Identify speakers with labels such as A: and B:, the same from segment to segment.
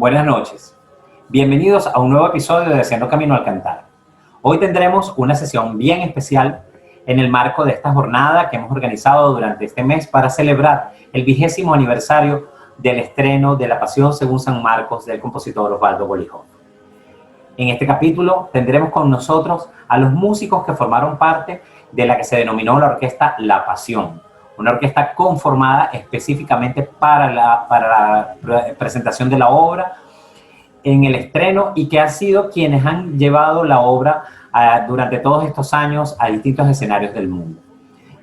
A: Buenas noches. Bienvenidos a un nuevo episodio de Haciendo Camino al Cantar. Hoy tendremos una sesión bien especial en el marco de esta jornada que hemos organizado durante este mes para celebrar el 20º aniversario del estreno de La Pasión según San Marcos del compositor Osvaldo Golijov. En este capítulo tendremos con nosotros a los músicos que formaron parte de la que se denominó la Orquesta La Pasión, una orquesta conformada específicamente para la presentación de la obra en el estreno y que han sido quienes han llevado la obra durante todos estos años a distintos escenarios del mundo.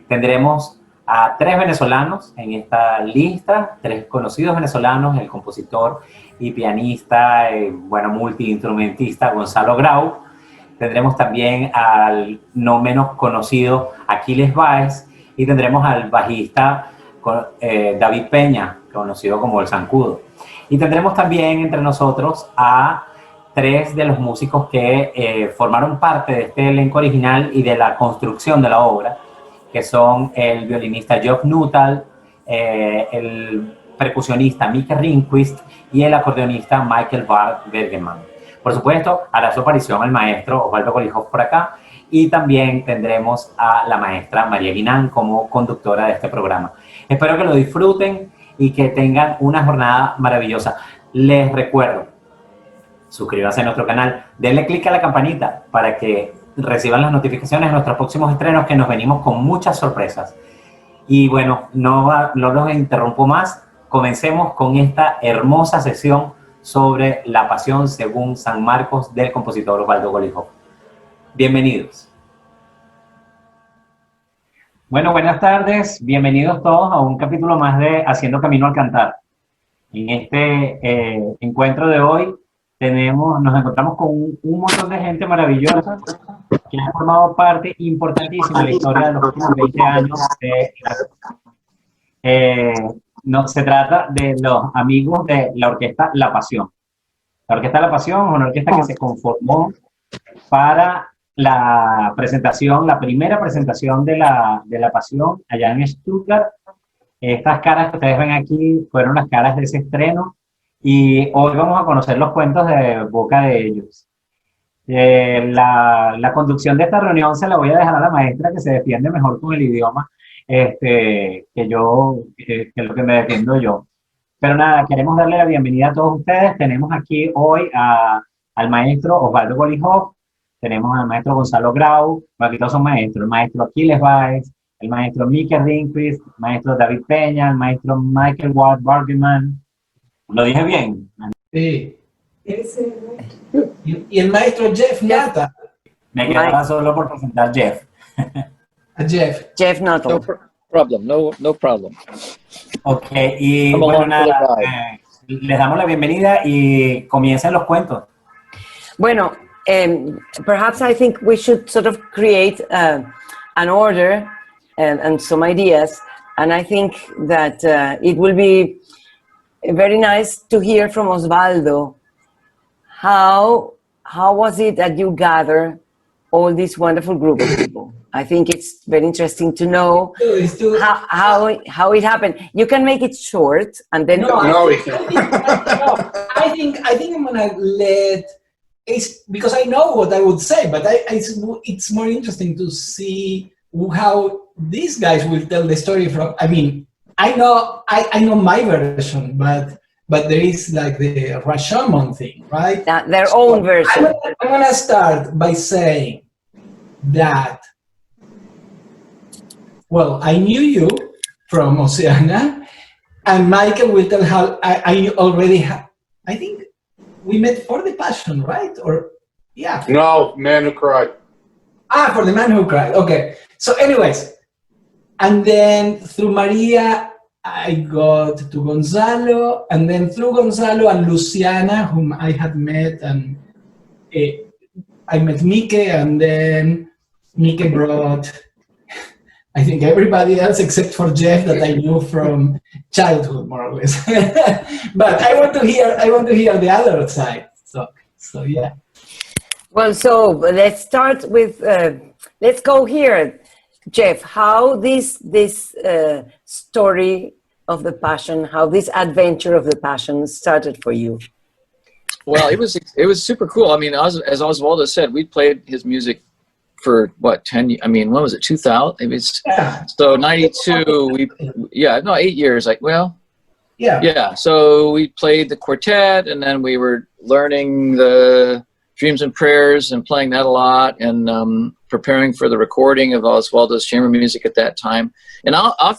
A: Tendremos a 3 venezolanos en esta lista, 3 conocidos venezolanos, el compositor y pianista, multiinstrumentista Gonzalo Grau. Tendremos también al no menos conocido Aquiles Báez y tendremos al bajista David Peña, conocido como el Zancudo. Y tendremos también entre nosotros a 3 de los músicos que formaron parte de este elenco original y de la construcción de la obra, que son el violinista Geoff Nuttal, el percusionista Mikael Ringquist y el acordeonista Mikael Ward-Bergeman. Por supuesto, hará su aparición el maestro Osvaldo Golijov por acá, y también tendremos a la maestra María Guinand como conductora de este programa. Espero que lo disfruten y que tengan una jornada maravillosa. Les recuerdo, suscríbanse a nuestro canal, denle clic a la campanita para que reciban las notificaciones de nuestros próximos estrenos, que nos venimos con muchas sorpresas. Y bueno, no los interrumpo más, comencemos con esta hermosa sesión sobre La Pasión según San Marcos del compositor Osvaldo Golijov. Bienvenidos. Bueno, buenas tardes, bienvenidos todos a un capítulo más de Haciendo Camino al Cantar. En este encuentro de hoy nos encontramos con un montón de gente maravillosa que ha formado parte importantísima de la historia de los últimos 20 años. Se trata de los amigos de la Orquesta La Pasión. La Orquesta La Pasión es una orquesta que se conformó para la primera presentación de la Pasión allá en Stuttgart. Estas caras que ustedes ven aquí fueron las caras de ese estreno y hoy vamos a conocer los cuentos de boca de ellos. La conducción de esta reunión se la voy a dejar a la maestra, que se defiende mejor con el idioma que lo que me defiendo yo. Pero nada, queremos darle la bienvenida a todos ustedes. Tenemos aquí hoy al maestro Osvaldo Golijov, tenemos al maestro Gonzalo Grau, aquí todos son maestros, el maestro Aquiles Báez, el maestro Mikael Ringquist, el maestro David Peña, el maestro Mikael Ward-Bergeman. ¿Lo dije bien?
B: Sí. Y el maestro Geoff Nuttal.
A: Me quedaba solo por presentar Geoff.
C: Geoff Nuttal. No problem.
A: Ok, y bueno, nada, les damos la bienvenida y comiencen los cuentos.
C: Bueno, perhaps I think we should sort of create an order and some ideas, and I think that it will be very nice to hear from Osvaldo. How was it that you gather all this wonderful group of people? I think it's very interesting to know how it happened. You can make it short and then.
B: I think I'm gonna let. Because I know what I would say, but it's more interesting to see how these guys will tell the story from. I mean, I know my version, but there is like the Rashomon thing, right?
C: Their own version.
B: I'm gonna start by saying that. Well, I knew you from Oceana, and Michael will tell how I already have. I think we met for the Passion, right? Or yeah.
D: No, Man Who Cried.
B: For the Man Who Cried. Okay. So, anyways, and then through Maria, I got to Gonzalo, and then through Gonzalo and Luciana, whom I had met, and I met Mike, and then Mike brought, I think, everybody else except for Geoff that I knew from childhood, more or less. But I want to hear the other side. So yeah.
C: Well, so let's start with. Let's go here, Geoff. How this story of the Passion, how this adventure of the Passion started for you?
D: Well, it was super cool. I mean, as Osvaldo said, we played his music for what, 10 years? I mean, when was it, 2000? So 92, 8 years. Like, well, yeah. So we played the quartet, and then we were learning the Dreams and Prayers and playing that a lot, and preparing for the recording of Osvaldo's chamber music at that time. And I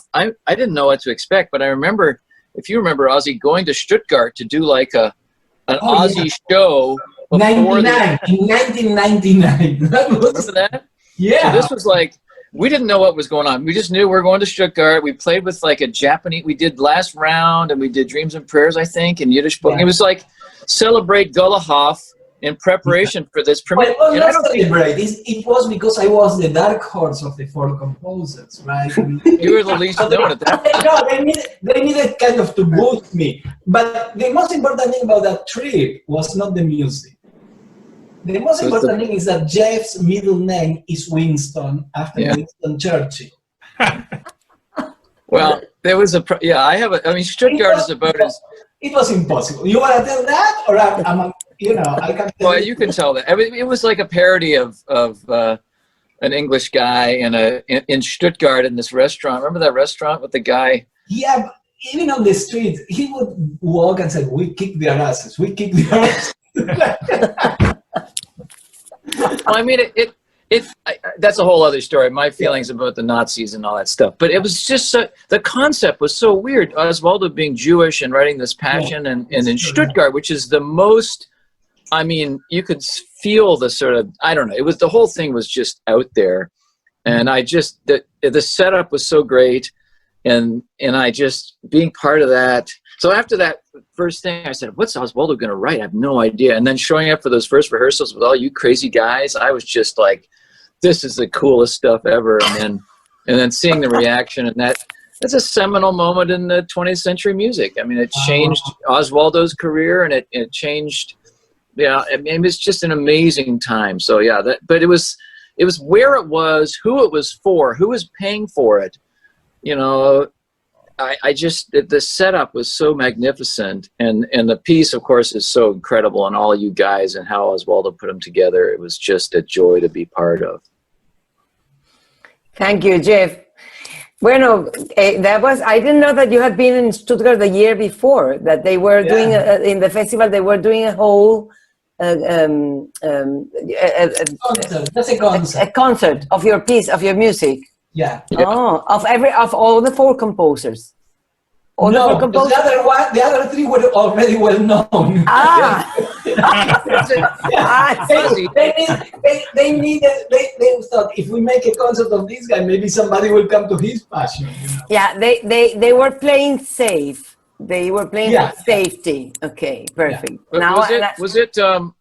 D: didn't know what to expect, but I remember, if you remember, Ozzy, going to Stuttgart to do like an Ozzy show.
B: 1999.
D: Remember that?
B: Yeah.
D: So this was like, we didn't know what was going on. We just knew we were going to Stuttgart. We played with like a Japanese, we did Last Round, and we did Dreams and Prayers, I think, in Yiddish book. Yeah. It was like celebrate Golijov in preparation for this premiere.
B: Well, it was because I was the dark horse of the four composers, right?
D: You were the least known at that.
B: No, they needed kind of to boost me. But the most important thing about that trip was not the music. The most important thing is that Jeff's middle name is Winston, after Winston Churchill.
D: Well, there was I mean, Stuttgart is about as...
B: It was impossible. You want to tell that? Or I can tell
D: you can tell that. I mean, it was like a parody of an English guy in Stuttgart in this restaurant. Remember that restaurant with the guy?
B: Yeah, even on the street, he would walk and say, "We kick their asses. We kick their asses."
D: Well, I mean, that's a whole other story. My feelings about the Nazis and all that stuff. But it was just the concept was so weird. Osvaldo being Jewish and writing this passion, and in Stuttgart, which is the most. I mean, you could feel the sort of, I don't know. It was, the whole thing was just out there, and I just the setup was so great, and I just being part of that. So after that first thing, I said, what's Osvaldo going to write? I have no idea. And then showing up for those first rehearsals with all you crazy guys, I was just like, this is the coolest stuff ever. And then seeing the reaction, and that's a seminal moment in the 20th century music. I mean, it changed Osvaldo's career, and it changed, I mean, it was just an amazing time. So yeah, but it was where it was, who it was for, who was paying for it, I just, the setup was so magnificent, and the piece, of course, is so incredible, and all you guys and how Osvaldo put them together. It was just a joy to be part of.
C: Thank you, Jeff. Bueno, I didn't know that you had been in Stuttgart the year before, that they were doing, in the festival, they were doing a whole, a concert of your piece, of your music.
B: Yeah.
C: Oh, of all the four composers.
B: The other three were already well known. They thought, if we make a concert of this guy, maybe somebody will come to his passion.
C: Yeah, they were playing safe. They were playing for safety. Okay, perfect.
D: Yeah. Now,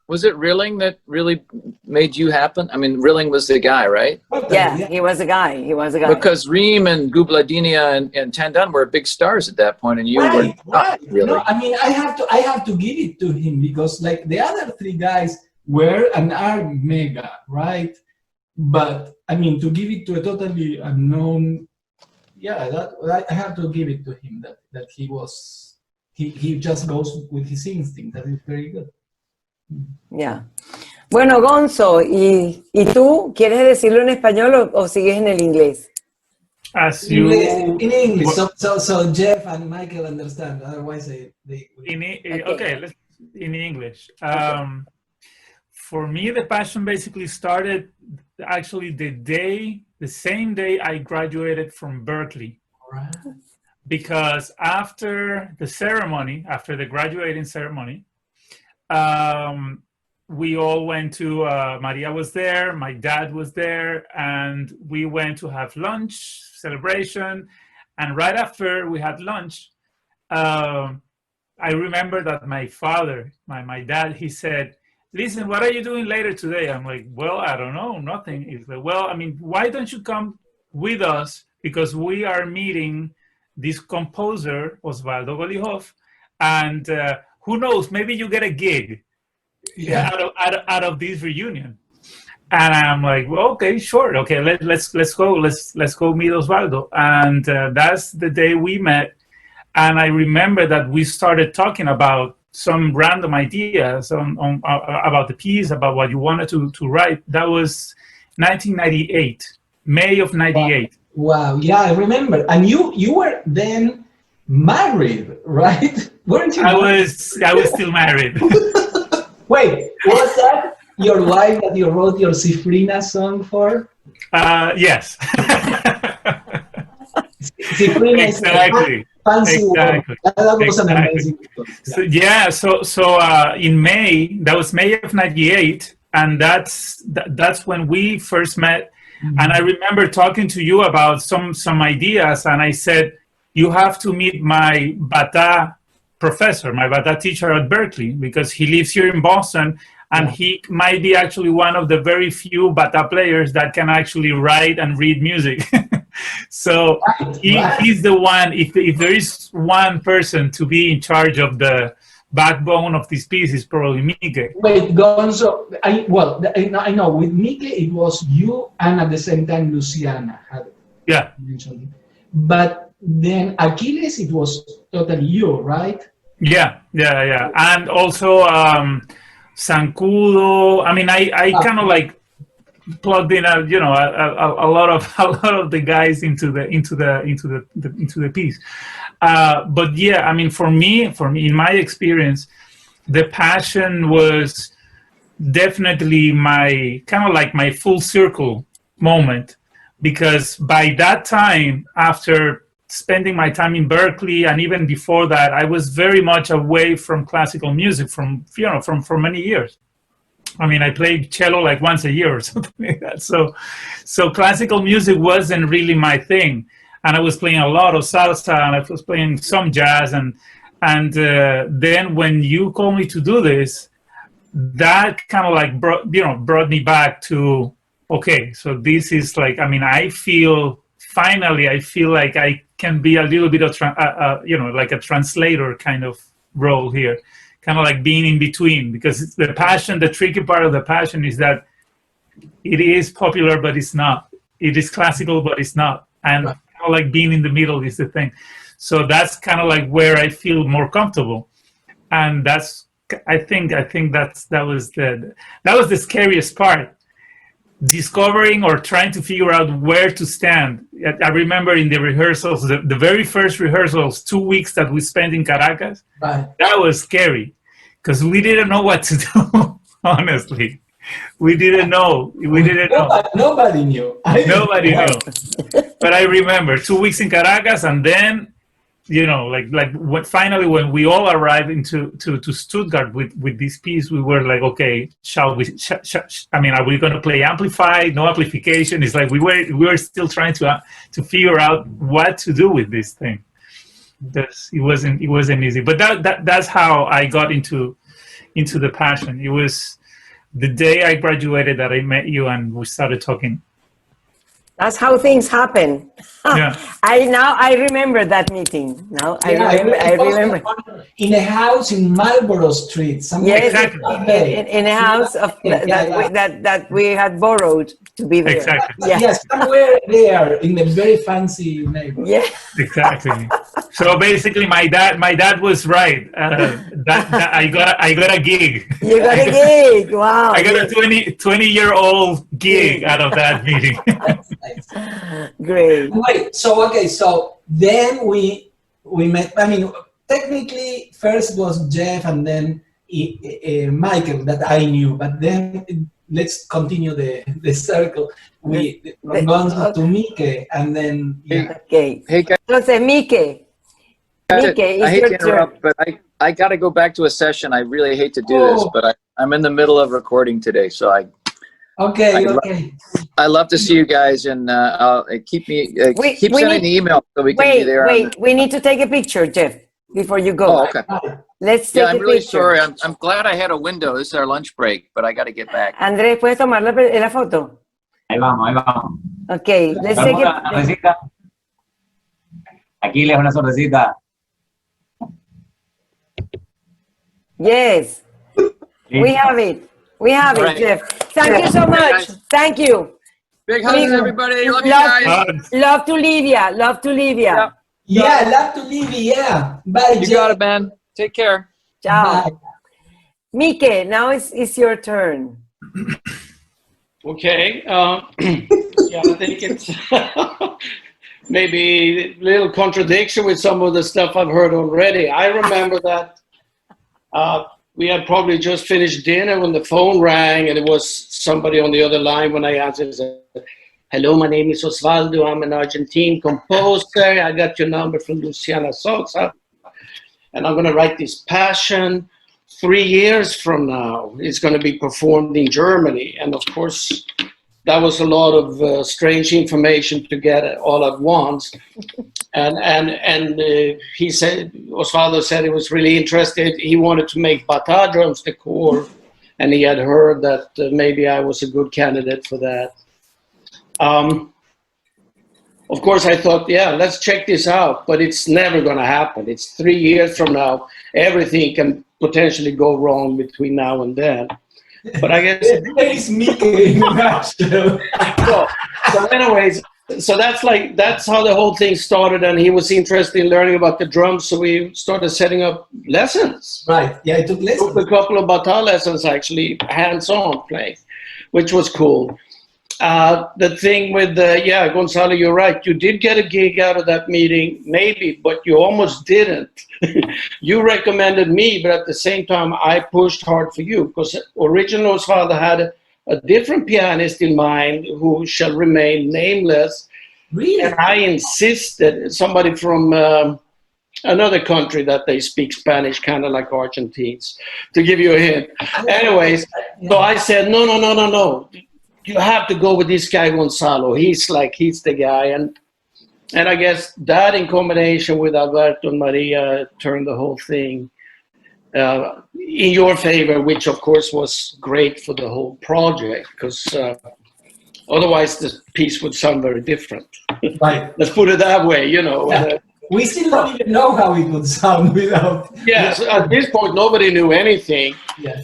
D: was it Rilling that really made you happen? I mean, Rilling was the guy, right?
C: Yeah, he was a guy.
D: Because Reem and Gubladinia and Tandan were big stars at that point, and you were not really.
B: I mean, I have to give it to him, because like the other three guys were and are mega, right? But I mean, to give it to a totally unknown. Yeah, I have to give it to him, that he just goes with his instinct. That is very good.
C: Yeah. Bueno, Gonzo, ¿y tú quieres decirlo en español o sigues en el inglés?
B: In English, so Jeff and Michael understand. Otherwise,
E: okay, let's in English. For me, the passion basically started actually the same day I graduated from Berkeley.
B: Right.
E: Because after the graduating ceremony, we all went to, Maria was there, my dad was there, and we went to have lunch, celebration. And right after we had lunch, I remember that my father, my dad, he said, "Listen, what are you doing later today?" I'm like, "Well, I don't know, nothing." He's like, "Well, I mean, why don't you come with us? Because we are meeting this composer, Osvaldo Golijov, and who knows, maybe you get a gig out of this reunion." And I'm like, "Well, okay, sure, okay, let's go meet Osvaldo." And that's the day we met. And I remember that we started talking about some random ideas about the piece, about what you wanted to write. That was 1998, May of 98.
B: Wow, yeah, I remember. And you were then married, right? Weren't you?
E: I was still married.
B: Wait, was that your wife that you wrote your Cifrina song for?
E: Yes.
B: Cifrina
E: Exactly.
B: is a fancy word. That was an amazing song.
E: So in May, that was May of 98, and that's when we first met. Mm-hmm. And I remember talking to you about some ideas, and I said, you have to meet my bata professor, my bata teacher at Berkeley, because he lives here in Boston, and he might be actually one of the very few bata players that can actually write and read music. So he's the one, if there is one person to be in charge of the backbone of this piece, is probably Mike.
B: Wait, Gonzo, I know, with Mike it was you, and at the same time Luciana had mentioned it. But then Aquiles, it was totally you, right? Yeah.
E: And also Sancudo. I mean, I kind of like plugged in a lot of the guys into the piece. But yeah, I mean, for me, in my experience, the passion was definitely my kind of like my full circle moment, because by that time, after spending my time in Berkeley, and even before that, I was very much away from classical music for many years. I mean, I played cello like once a year or something like that. So classical music wasn't really my thing. And I was playing a lot of salsa, and I was playing some jazz. And then when you called me to do this, that kind of like brought me back to, okay, so this is like, I mean, finally I feel like I can be a little bit of, like a translator kind of role here. Kind of like being in between, because the passion, the tricky part of the passion is that it is popular, but it's not. It is classical, but it's not. And kind of like being in the middle is the thing. So that's kind of like where I feel more comfortable. And that's, I think that was the scariest part. Discovering or trying to figure out where to stand. I remember in the rehearsals, the very first rehearsals, 2 weeks that we spent in Caracas, that was scary, because we didn't know what to do, honestly. We didn't know.
B: Nobody knew.
E: Nobody knew. But I remember 2 weeks in Caracas, and then, finally when we all arrived to Stuttgart with this piece, we were like, okay, shall we? I mean, are we going to play amplified? No amplification. It's like we were still trying to figure out what to do with this thing. It wasn't easy. But that's how I got into the passion. It was the day I graduated that I met you, and we started talking.
C: That's how things happen.
E: Yeah.
C: I remember that meeting. I remember.
B: In a house in Marlborough Street.
C: Yes,
E: exactly.
C: In a house that we had borrowed to be there.
E: Exactly.
C: Yeah.
B: Yes, somewhere there in a very fancy neighborhood.
C: Yeah.
E: Exactly. So basically, my dad was right. I got a gig.
C: You got a gig. Wow.
E: I got a 20-year-old gig out of that meeting.
C: Great.
B: Wait, so then we met. I mean, technically, first was Geoff, and then Michael that I knew. But then let's continue the circle. We Gonzo to Mike, and then
C: Okay.
D: Hey guys,
C: Entonces, Mike,
D: I
C: it's
D: hate
C: your
D: to interrupt, but I got to go back to a session. I really hate to do this, but I'm in the middle of recording today, so
B: Okay.
D: I love to see you guys, and keep sending the email so we can be there.
C: Wait, we need to take a picture, Geoff, before you go.
D: Oh, okay.
C: Let's take a picture.
D: I'm really sorry. I'm glad I had a window. This is our lunch break, but I got to get back.
C: Andrés, ¿puedes tomar la foto?
A: Ahí vamos.
C: Okay, let's take a...
A: Aquiles, una sonrisita.
C: Yes. We have it. We have it, Geoff. Thank you so much. Thank you.
D: Big hugs, everybody. Love you guys.
C: Love to Livia. Love to Livia.
B: Yeah, love to Livia. Yeah. Bye,
D: You got it, man. Take care.
C: Ciao.
B: Bye.
C: Mike, now it's your turn.
F: Okay. Yeah, I think it's maybe a little contradiction with some of the stuff I've heard already. I remember that we had probably just finished dinner when the phone rang, and it was somebody on the other line. When I answered, said, "Hello, my name is Osvaldo. I'm an Argentine composer. I got your number from Luciana Sosa, and I'm going to write this Passion. 3 years from now, it's going to be performed in Germany." And of course, that was a lot of strange information to get all at once. And he said, Osvaldo said he was really interested. He wanted to make bata drums the core, and he had heard that maybe I was a good candidate for that. Of course, I thought, yeah, let's check this out, but it's never going to happen. It's 3 years from now. Everything can potentially go wrong between now and then. But I guess
B: It's Mike in a nutshell.
F: so anyways, so that's how the whole thing started, and he was interested in learning about the drums, so we started setting up lessons.
B: Right. Yeah, I took lessons.
F: Took a couple of bata lessons, actually, hands-on playing, which was cool. The thing with yeah, Gonzalo, you're right. You did get a gig out of that meeting, maybe, but you almost didn't. You recommended me, but at the same time, I pushed hard for you, because original Osvaldo had a different pianist in mind who shall remain nameless.
B: Really?
F: And I insisted, somebody from another country that they speak Spanish, kind of like Argentines, to give you a hint. Anyways, so I said, no. You have to go with this guy, Gonzalo. He's the guy. And I guess that in combination with Alberto and Maria turned the whole thing in your favor, which of course was great for the whole project, because otherwise the piece would sound very different.
B: Right.
F: Let's put it that way, you know.
B: Yeah. We still don't even know how it would sound without.
F: Yes, at this point, nobody knew anything.
B: Yeah.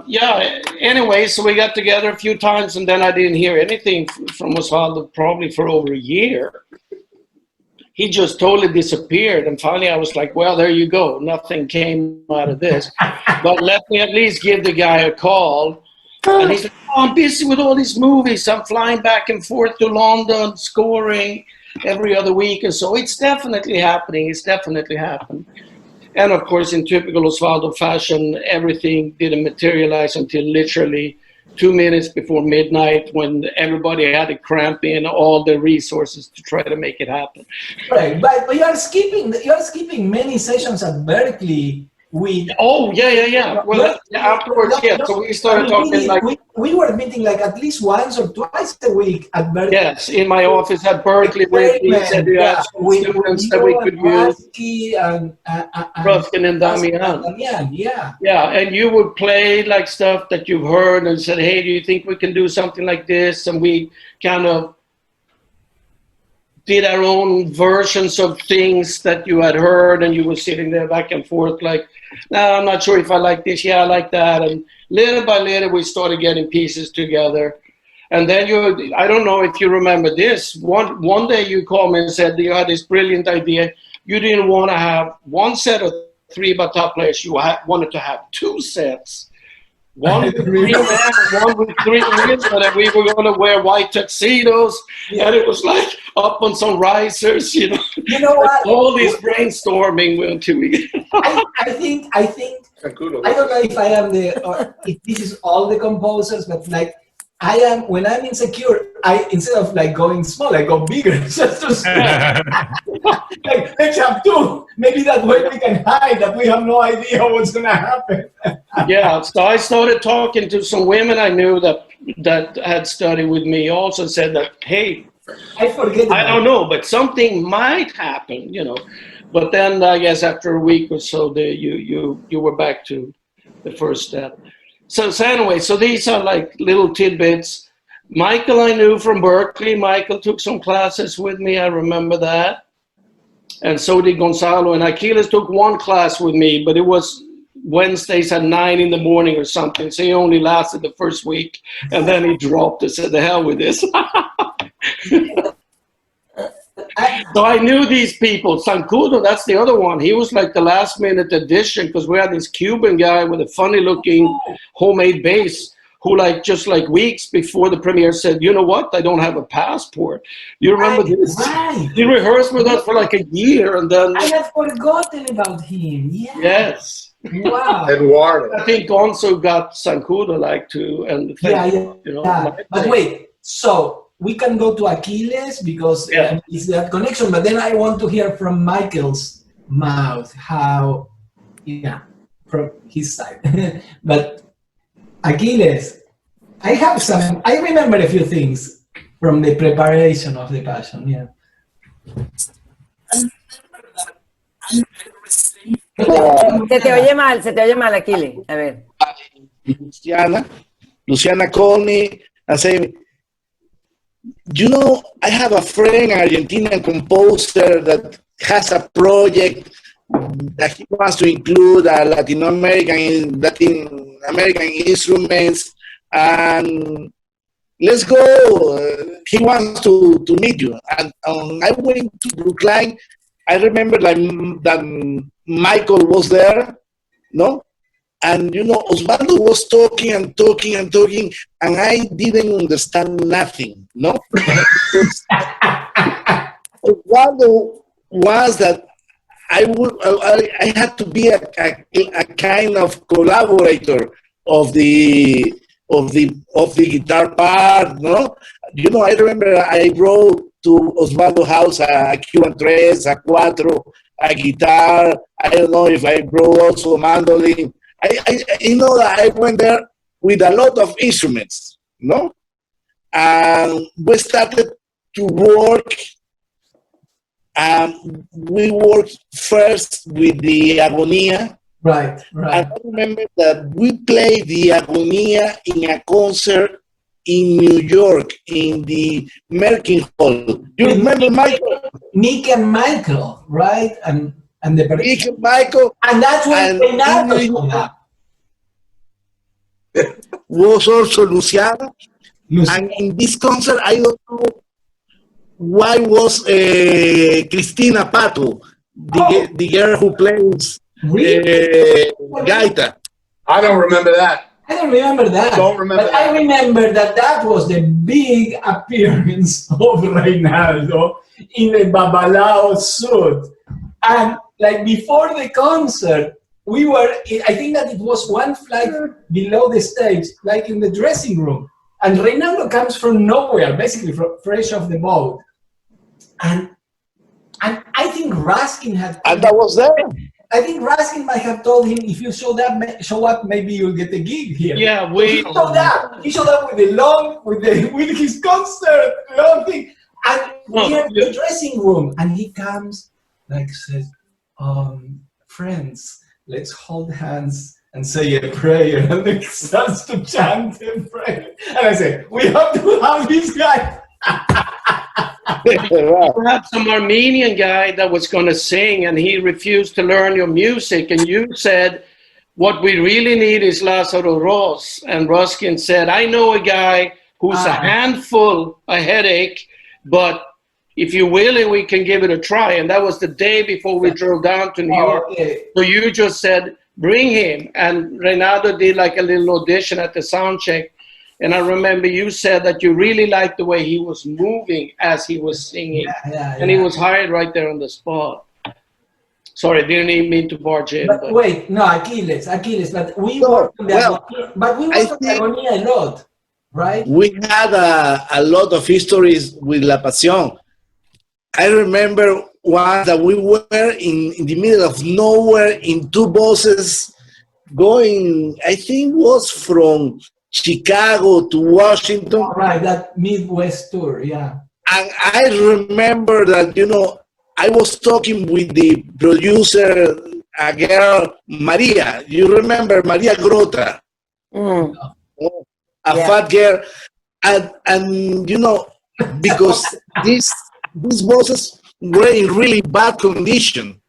F: Yeah, anyway, so we got together a few times, and then I didn't hear anything from Osvaldo probably for over a year. He just totally disappeared, and finally I was like, well, there you go. Nothing came out of this. But let me at least give the guy a call. And he said, oh, I'm busy with all these movies. I'm flying back and forth to London, scoring every other week. And so it's definitely happening. It's definitely happened. And of course, in typical Osvaldo fashion, everything didn't materialize until literally 2 minutes before midnight, when everybody had to cramp in all the resources to try to make it happen.
B: Right, but you are skipping many sessions at Berkeley.
F: Oh, yeah. Well, afterwards, yeah. So we started talking like...
B: We were meeting like at least once or twice a week at Berkeley.
F: Yes, in my office at Berkeley, where he said you had students that we could use. Ruskin and Damian. Yeah, and you would play like stuff that you've heard and said, hey, do you think we can do something like this? And we kind of did our own versions of things that you had heard, and you were sitting there back and forth like, no, I'm not sure if I like this. Yeah, I like that. And little by little, we started getting pieces together. And then I don't know if you remember this. One day you called me and said that you had this brilliant idea. You didn't want to have one set of 3 bata players. You wanted to have 2 sets. One with 3 men and one with 3 women, and we were going to wear white tuxedos, and it was like up on some risers, you know.
B: You know what?
F: All this brainstorming until we.
B: I think. I don't know if I am or if this is all the composers, but like I am when I'm insecure. Instead of like going small, I go bigger. Just to like let's have 2. Maybe that way we can hide that we have no idea what's gonna happen.
F: Yeah, so I started talking to some women I knew that had studied with me. Also said that, hey, I don't know, but something might happen, you know. But then I guess after a week or so, you were back to the first step. So anyway, so these are like little tidbits. Michael I knew from Berkeley. Michael took some classes with me. I remember that. And so did Gonzalo. And Aquiles took 1 class with me, but it was Wednesdays at 9 in the morning or something. So he only lasted the first week. And then he dropped and said, the hell with this. So I knew these people. Sancudo, that's the other one. He was like the last minute addition because we had this Cuban guy with a funny looking homemade bass who just weeks before the premiere said, you know what? I don't have a passport. You remember this?
B: Right.
F: He rehearsed with us for like a year and then.
B: I had forgotten about him. Yeah.
F: Yes.
B: Wow.
G: Eduardo.
F: I think Gonzo got Sancudo too. And
B: Yeah. But wait, so we can go to Aquiles because it's that connection, but then I want to hear from Michael's mouth how, from his side. But Aquiles, I remember a few things from the preparation of the Passion,
C: Se te oye mal, Aquiles. A ver.
G: Luciana called me and said, I have a friend, an Argentinian composer that has a project that he wants to include Latin American instruments, and let's go. He wants to meet you. And I went to Brookline. I remember that Michael was there, no? And Osvaldo was talking, and I didn't understand nothing, no? Osvaldo was that I had to be a kind of collaborator of the guitar part, no? I remember I brought to Osvaldo's house a Q3, a Cuatro, a guitar. I don't know if I brought also a mandolin. I went there with a lot of instruments, no? And we started to work. We worked first with the Agonía.
B: Right.
G: I remember that we played the Agonía in a concert in New York, in the Merkin Hall. You remember Michael?
B: Nick and Michael, right? And the
G: Nick and Michael.
B: And that's when Renato showed up.
G: Was also Luciana. And in this concert, I don't know why was Cristina Pato, the girl who plays gaita.
B: I don't remember that. But I remember that was the big appearance of Reinaldo in a Babalao suit. And before the concert, I think that it was one flight below the stage, in the dressing room. And Reinaldo comes from nowhere, basically fresh off the boat. And I think Raskin had...
G: And that was there.
B: I think Raskin might have told him, if you show up, maybe you'll get a gig here.
F: Yeah,
B: He showed up with his concert, long thing. And we are in the dressing room. And he comes, says, friends, let's hold hands and say a prayer. And then he starts to chant and pray. And I said, we have to have this guy.
F: You had some Armenian guy that was going to sing, and he refused to learn your music. And you said, what we really need is Lázaro Ross. And Ruskin said, I know a guy who's a handful, a headache, but if you're willing, we can give it a try. And that was the day before we drove down to New York.
B: Okay.
F: So you just said, bring him. And Renato did a little audition at the sound check. And I remember you said that you really liked the way he was moving as he was singing. And he was hired right there on the spot. Sorry, didn't even mean to barge in.
B: But wait, no, Aquiles, but we worked on Agonía a lot, right?
G: We had a lot of histories with La Pasión. I remember once that we were in the middle of nowhere in two buses going, I think was from Chicago to Washington.
B: Right, that Midwest tour, yeah.
G: And I remember that, I was talking with the producer, a girl, Maria. You remember Maria Grota? A fat girl. And because these buses were in really bad condition.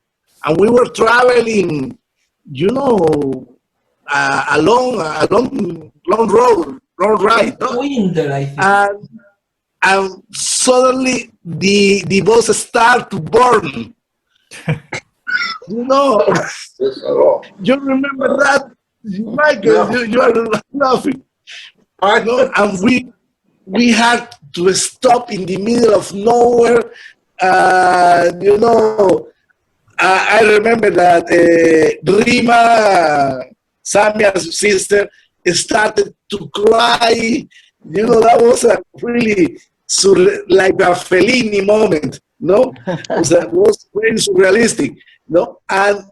G: And we were traveling, a long road, long ride.
B: Winter, I think.
G: And suddenly the boss start to burn. You know, you remember that, Michael? You are laughing. No? And we had to stop in the middle of nowhere. You know, I remember that Rima, Samia's sister, started to cry. You know, that was a really like a Fellini moment. No, it was very surrealistic. No, and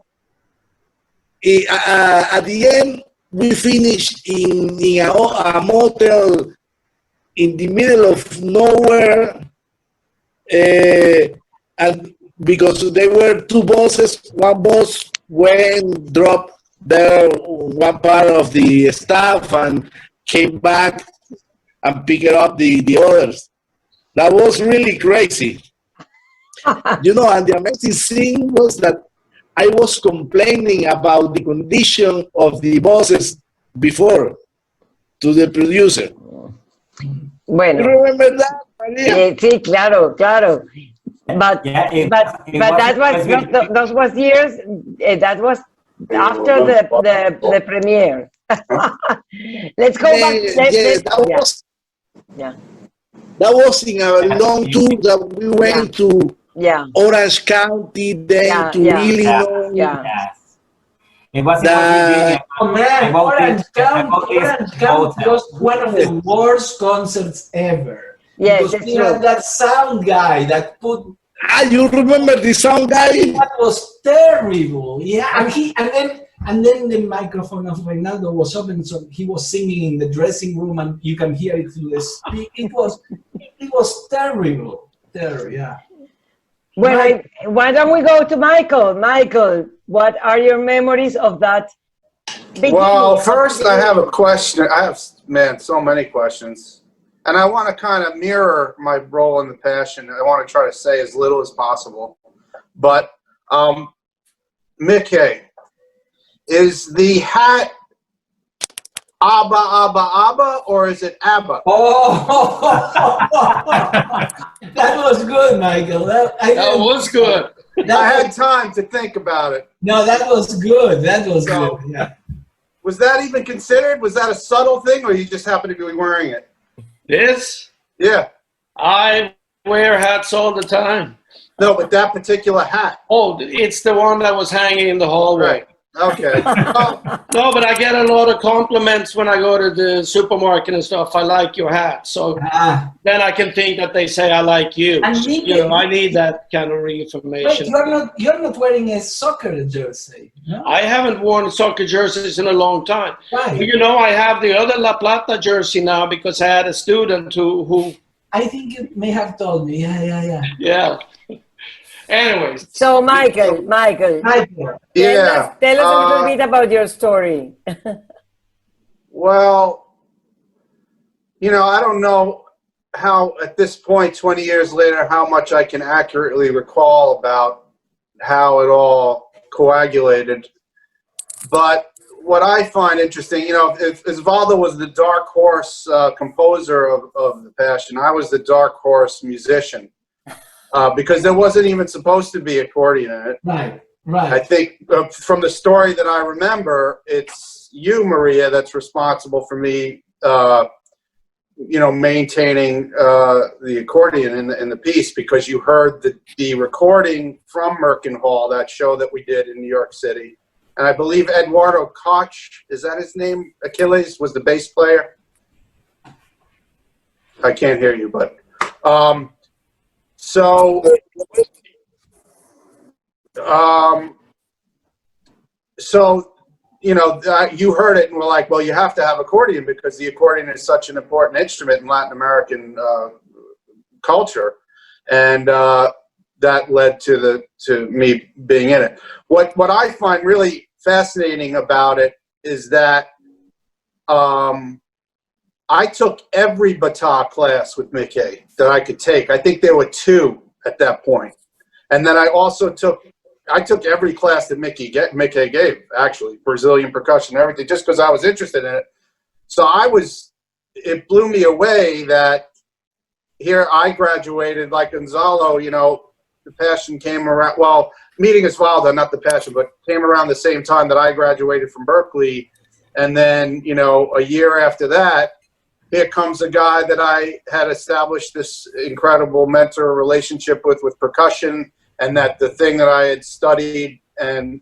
G: at the end we finished in a motel in the middle of nowhere, and because there were two bosses, one boss went, dropped there one part of the staff and came back and picked up the others. That was really crazy. You know, and the amazing thing was that I was complaining about the condition of the bosses before to the producer.
C: Bueno.
G: You remember that, Maria?
C: Sí, claro, claro. But that was those was years. That was after the premiere. Let's go back. That
G: was in a long tour that we went to Orange County, then to Illinois.
A: It was
B: Orange County was one of the worst concerts ever.
C: Yes,
B: because we had that sound guy that put.
G: You remember the sound guy?
B: That was terrible. Yeah, and then the microphone of Reynaldo was open, so he was singing in the dressing room, and you can hear it through the speak. It was terrible. Terrible, yeah.
C: Well, why don't we go to Michael? Michael, what are your memories of that?
H: Well, first I have a question. I have, so many questions. And I want to kind of mirror my role in the Passion. I want to try to say as little as possible. But, Mikael, is the hat Abba, Abba, Abba, or is it Abba?
B: Oh, that was good, Michael. That
F: was good.
H: I had time to think about it.
B: No, that was good. That was good, yeah.
H: Was that even considered? Was that a subtle thing, or you just happened to be wearing it?
F: This?
H: Yeah.
F: I wear hats all the time.
H: No, but that particular hat.
F: Oh, it's the one that was hanging in the hallway.
H: Right. Okay.
F: No, but I get a lot of compliments when I go to the supermarket and stuff. I like your hat. So then I can think that they say I like you.
B: And
F: So, you know, I need that kind of information.
B: Wait, you're not wearing a soccer jersey. No?
F: I haven't worn soccer jerseys in a long time.
B: Why?
F: You know, I have the other La Plata jersey now because I had a student who
B: I think you may have told me.
F: Yeah. Anyways.
C: So, Michael.
H: Yeah.
C: Tell us a little bit about your story.
H: Well, you know, I don't know how, at this point, 20 years later, how much I can accurately recall about how it all coagulated. But what I find interesting, you know, if Osvaldo was the dark horse composer of the Passion, I was the dark horse musician. Because there wasn't even supposed to be accordion in it.
B: Right.
H: I think from the story that I remember, it's you, Maria, that's responsible for me, you know, maintaining the accordion in the piece, because you heard the recording from Merkin Hall, that show that we did in New York City. And I believe Eduardo Koch, is that his name? Aquiles was the bass player. I can't hear you, but... So you know, you heard it and were like, well, you have to have accordion because the accordion is such an important instrument in Latin American culture, and that led to me being in it. What I find really fascinating about it is that I took every bata class with Mikael that I could take. I think there were 2 at that point. And then I also took every class that Mikael gave, actually, Brazilian percussion, everything, just because I was interested in it. So it blew me away that here I graduated like Gonzalo, you know, the Passion came around, well, meeting Osvaldo, not the Passion, but came around the same time that I graduated from Berkeley. And then, you know, a year after that, here comes a guy that I had established this incredible mentor relationship with percussion, and that the thing that I had studied and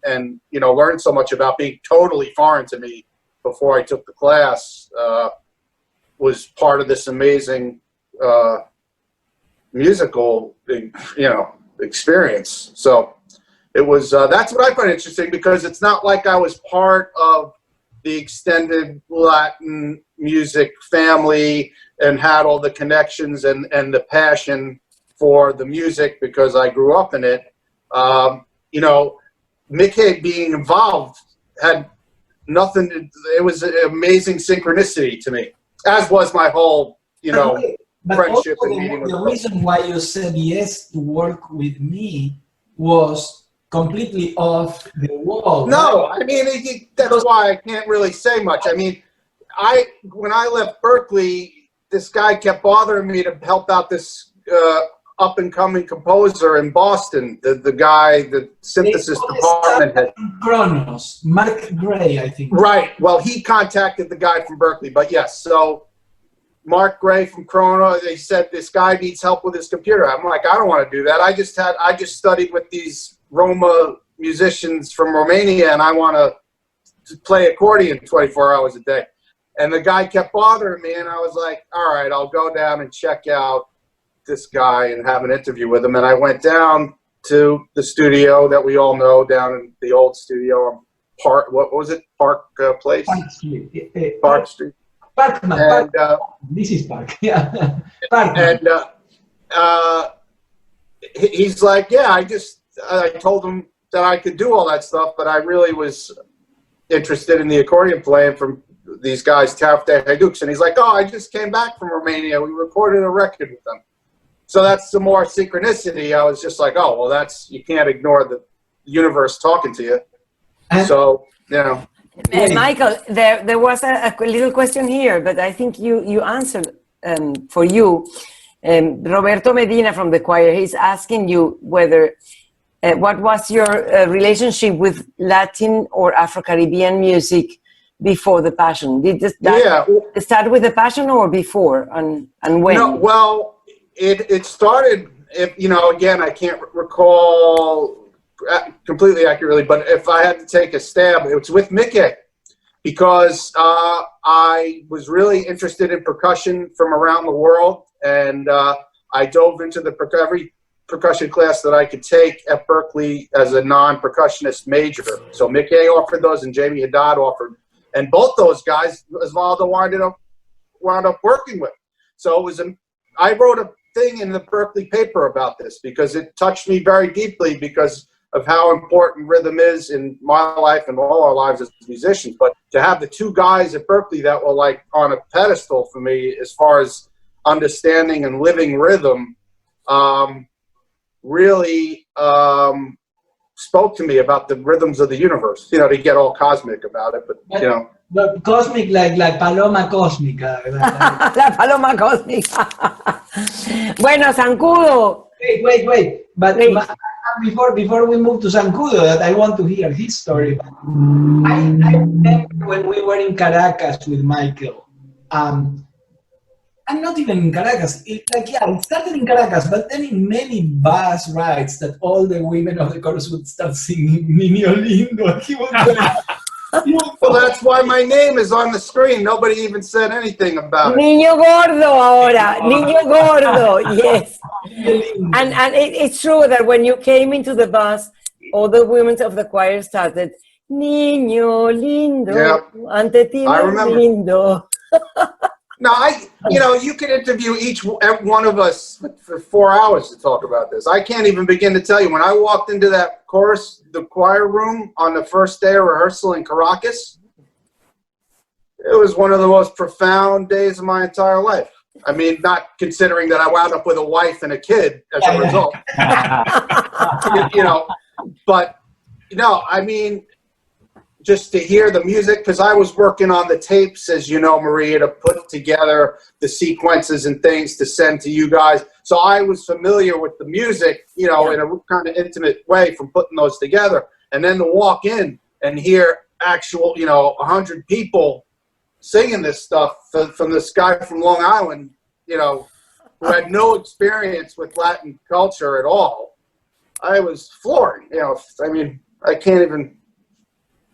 H: you know, learned so much about being totally foreign to me before I took the class was part of this amazing musical, you know, experience. So it was, that's what I find interesting, because it's not like I was part of the extended Latin music family and had all the connections and the passion for the music because I grew up in it. You know, Mikael being involved had nothing to, it was an amazing synchronicity to me, as was my whole, you know, friendship and meeting with
B: the reason why you said yes to work with me was completely off the wall.
H: No, I mean, that's why I can't really say much. I mean, when I left Berkeley, this guy kept bothering me to help out this up-and-coming composer in Boston, the guy, the synthesis department head.
B: Kronos, Mark Gray, I think.
H: Right. Well, he contacted the guy from Berkeley, but yes. So Mark Gray from Kronos, they said this guy needs help with his computer. I'm like, I don't want to do that. I just studied with these Roma musicians from Romania, and I want to play accordion 24 hours a day. And the guy kept bothering me, and I was like, all right, I'll go down and check out this guy and have an interview with him. And I went down to the studio that we all know, down in the old studio on Park, what was it? Park Place?
B: Park Street.
H: Park Street.
B: Parkman.
H: And,
B: this is Park, yeah. Parkman.
H: And he's like, yeah, I told him that I could do all that stuff, but I really was interested in the accordion playing from these guys, Tafte Hajduk's. And he's like, oh, I just came back from Romania. We recorded a record with them. So that's some more synchronicity. I was just like, oh, well, you can't ignore the universe talking to you. So, you know.
C: Michael, there was a little question here, but I think you answered for you. Roberto Medina from the choir, he's asking you whether, what was your relationship with Latin or Afro-Caribbean music before the Passion? Did that start with the Passion or before, and when?
H: No, well, it started, you know, again, I can't recall completely accurately, but if I had to take a stab, it was with Mikael, because I was really interested in percussion from around the world, and I dove into every percussion class that I could take at Berkeley as a non-percussionist major. So Mikael offered those, and Jamie Haddad offered, and both those guys Osvaldo wound up working with. So it was I wrote a thing in the Berkeley paper about this because it touched me very deeply because of how important rhythm is in my life and all our lives as musicians. But to have the two guys at Berkeley that were like on a pedestal for me as far as understanding and living rhythm really spoke to me about the rhythms of the universe, you know, to get all cosmic about it, but you know.
B: But cosmic, like paloma cósmica.
C: La paloma cósmica. Bueno, Zancudo.
B: Wait. But before we move to Zancudo, that I want to hear his story. I remember when we were in Caracas with Michael. I'm not even in Caracas. It started in Caracas, but then in many bus rides that all the women of the chorus would start singing Niño Lindo. And he would
H: well, that's why my name is on the screen. Nobody even said anything about it.
C: Niño gordo ahora. Niño gordo, yes. And it's true that when you came into the bus, all the women of the choir started, Niño lindo, ante ti lindo.
H: No, you know, you could interview every one of us for 4 hours to talk about this. I can't even begin to tell you. When I walked into that the choir room on the first day of rehearsal in Caracas, it was one of the most profound days of my entire life. I mean, not considering that I wound up with a wife and a kid as a result. You know, but, you know, I mean, just to hear the music, because I was working on the tapes, as you know, Maria, to put together the sequences and things to send to you guys. So I was familiar with the music, you know, in a kind of intimate way from putting those together. And then to walk in and hear actual, you know, 100 people singing this stuff from this guy from Long Island, you know, who had no experience with Latin culture at all. I was floored, you know. I mean, I can't even,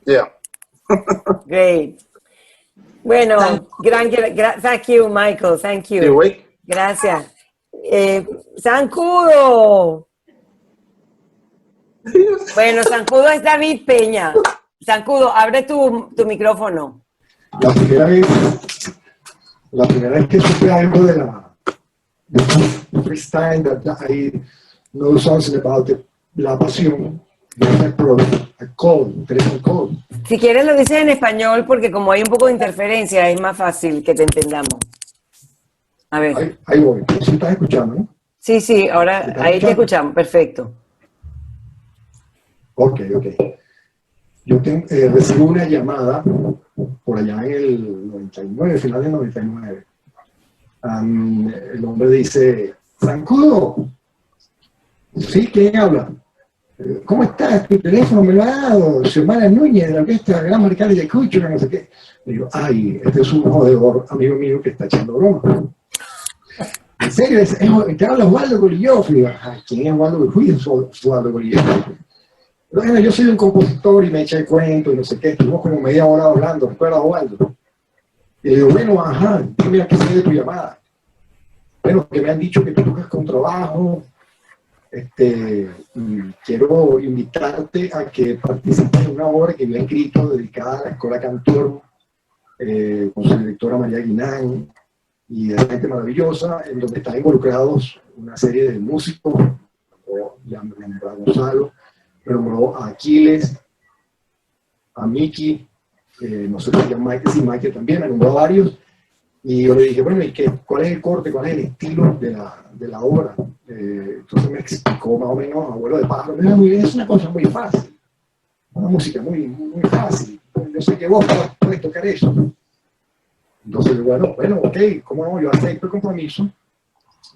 H: yeah.
C: Great. Bueno, thank you, Michael. Thank you.
H: You awake?
C: Gracias. Zancudo. Bueno, Zancudo es David Peña. Zancudo, abre tu micrófono.
I: La primera vez que supe algo de the first time that I know something about la pasión, a call, telephone call.
C: Si quieres lo dices en español porque como hay un poco de interferencia es más fácil que te entendamos. A ver.
I: Ahí voy. ¿Sí estás escuchando, no?
C: Sí, sí, ahora ahí te escuchamos. Perfecto.
I: Ok. Yo recibo una llamada por allá en el 99, final del 99. El hombre dice, Zancudo. Sí, ¿quién habla? ¿Cómo estás? Tu teléfono me lo ha dado Xiomara Núñez de la Orquesta Gran Marcali de Cucho, no sé qué. Le digo, ay, este es un jodedor amigo mío que está echando broma. ¿En serio? ¿Te habla Osvaldo Golijov? Le digo, ¿quién es Osvaldo Golijov? Osvaldo Golijov. Bueno, yo soy un compositor y me echa el cuento y no sé qué. Estuvimos como media hora hablando, ¿recuerdas, Osvaldo? Y le digo, bueno, ajá, dime a qué se debe tu llamada. Bueno, que me han dicho que tú tocas con trabajo. Quiero invitarte a que participes en una obra que yo he escrito dedicada a la Escuela Cantor, con su directora María Guinand, y de gente maravillosa, en donde están involucrados una serie de músicos. Ya me nombró a Gonzalo, me nombró a Aquiles, a Miki, no sé si Mike, sí, Mike también, me nombró a varios. Y yo le dije, bueno, ¿y cuál es el corte, cuál es el estilo de la obra? Entonces me explicó más o menos, Abuelo de Pájaro. Es una cosa muy fácil, una música muy fácil. Yo sé que vos podés tocar eso. Entonces, bueno, ok, ¿cómo no? Yo acepto el compromiso,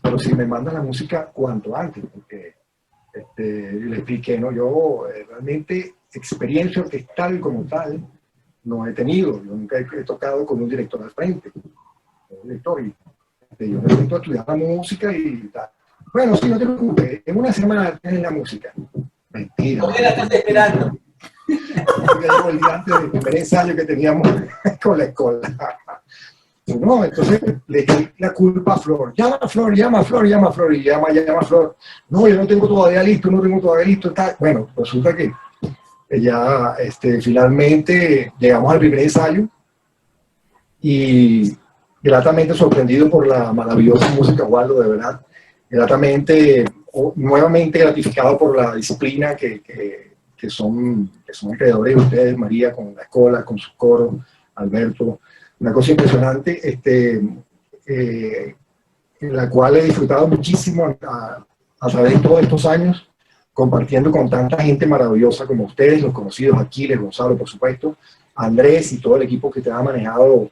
I: pero si me mandan la música cuanto antes, porque le expliqué, ¿no? Yo realmente experiencia orquestal como tal no he tenido. Yo nunca he tocado con un director al frente. Yo me siento a estudiar la música y tal. Bueno, sí, no te preocupes, en una semana tienes la música. Mentira.
B: ¿Por qué la estás esperando?
I: El día antes del primer ensayo que teníamos con la escuela. No, entonces le eché la culpa a Flor. Llama a Flor, y llama a Flor. No, yo no tengo todavía listo, tal. Bueno, resulta que ya finalmente llegamos al primer ensayo y gratamente sorprendido por la maravillosa música, Osvaldo, de verdad. Gratamente, nuevamente gratificado por la disciplina que son creadores de ustedes, María, con la escuela, con sus coros, Alberto. Una cosa impresionante, en la cual he disfrutado muchísimo a través de todos estos años, compartiendo con tanta gente maravillosa como ustedes, los conocidos, Aquiles, Gonzalo, por supuesto, Andrés y todo el equipo que te ha manejado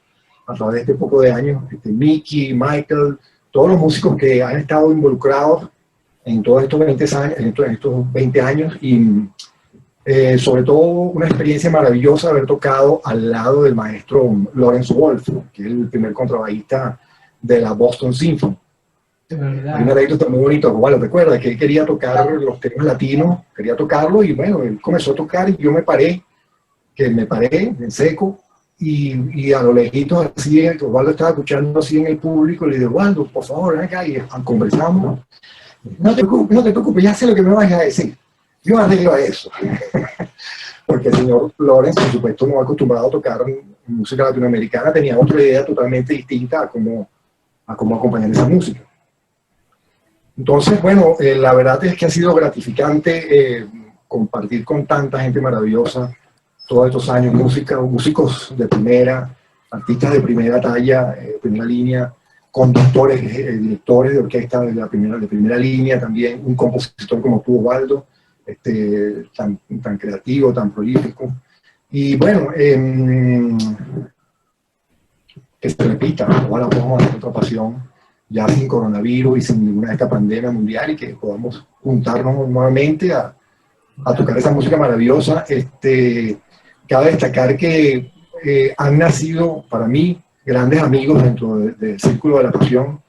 I: a través de este poco de años, Miki, Michael, todos los músicos que han estado involucrados en todos estos 20 años y sobre todo una experiencia maravillosa haber tocado al lado del maestro Lawrence Wolf, que es el primer contrabajista de la Boston Symphony. Hay una anécdota muy bonita, bueno, recuerda que él quería tocar los temas latinos, quería tocarlo y bueno, él comenzó a tocar y yo me paré en seco y a lo lejitos así, Osvaldo estaba escuchando así en el público y le digo, Osvaldo, por favor, ven acá y conversamos. No te preocupes, ya sé lo que me vas a decir. Yo arreglo a eso. Porque el señor Lawrence, por supuesto, no acostumbrado a tocar música latinoamericana, tenía otra idea totalmente distinta a cómo acompañar esa música. Entonces, bueno, la verdad es que ha sido gratificante compartir con tanta gente maravillosa todos estos años, músicos de primera, artistas de primera talla, primera línea, conductores, directores de orquesta de primera línea también, un compositor como tú, Osvaldo, tan creativo, tan prolífico, Y bueno, que se repita, ojalá podamos hacer otra pasión ya sin coronavirus y sin ninguna de esta pandemia mundial y que podamos juntarnos nuevamente a tocar esa música maravillosa. Cabe destacar que han nacido para mí grandes amigos dentro del Círculo de la Pasión,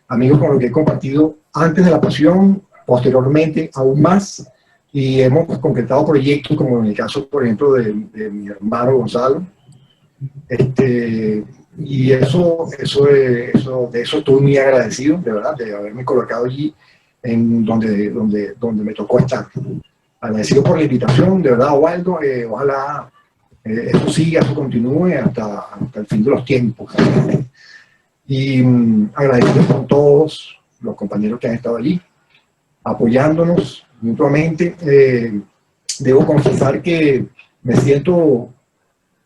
I: amigos con los que he compartido antes de la Pasión, posteriormente aún más, y hemos concretado proyectos como en el caso, por ejemplo, de mi hermano Gonzalo. Y de eso estoy muy agradecido, de verdad, de haberme colocado allí en donde me tocó estar. Agradecido por la invitación, de verdad, Osvaldo. Ojalá esto siga, esto continúe hasta el fin de los tiempos. Y agradecido con todos los compañeros que han estado allí, apoyándonos mutuamente. Debo confesar que me siento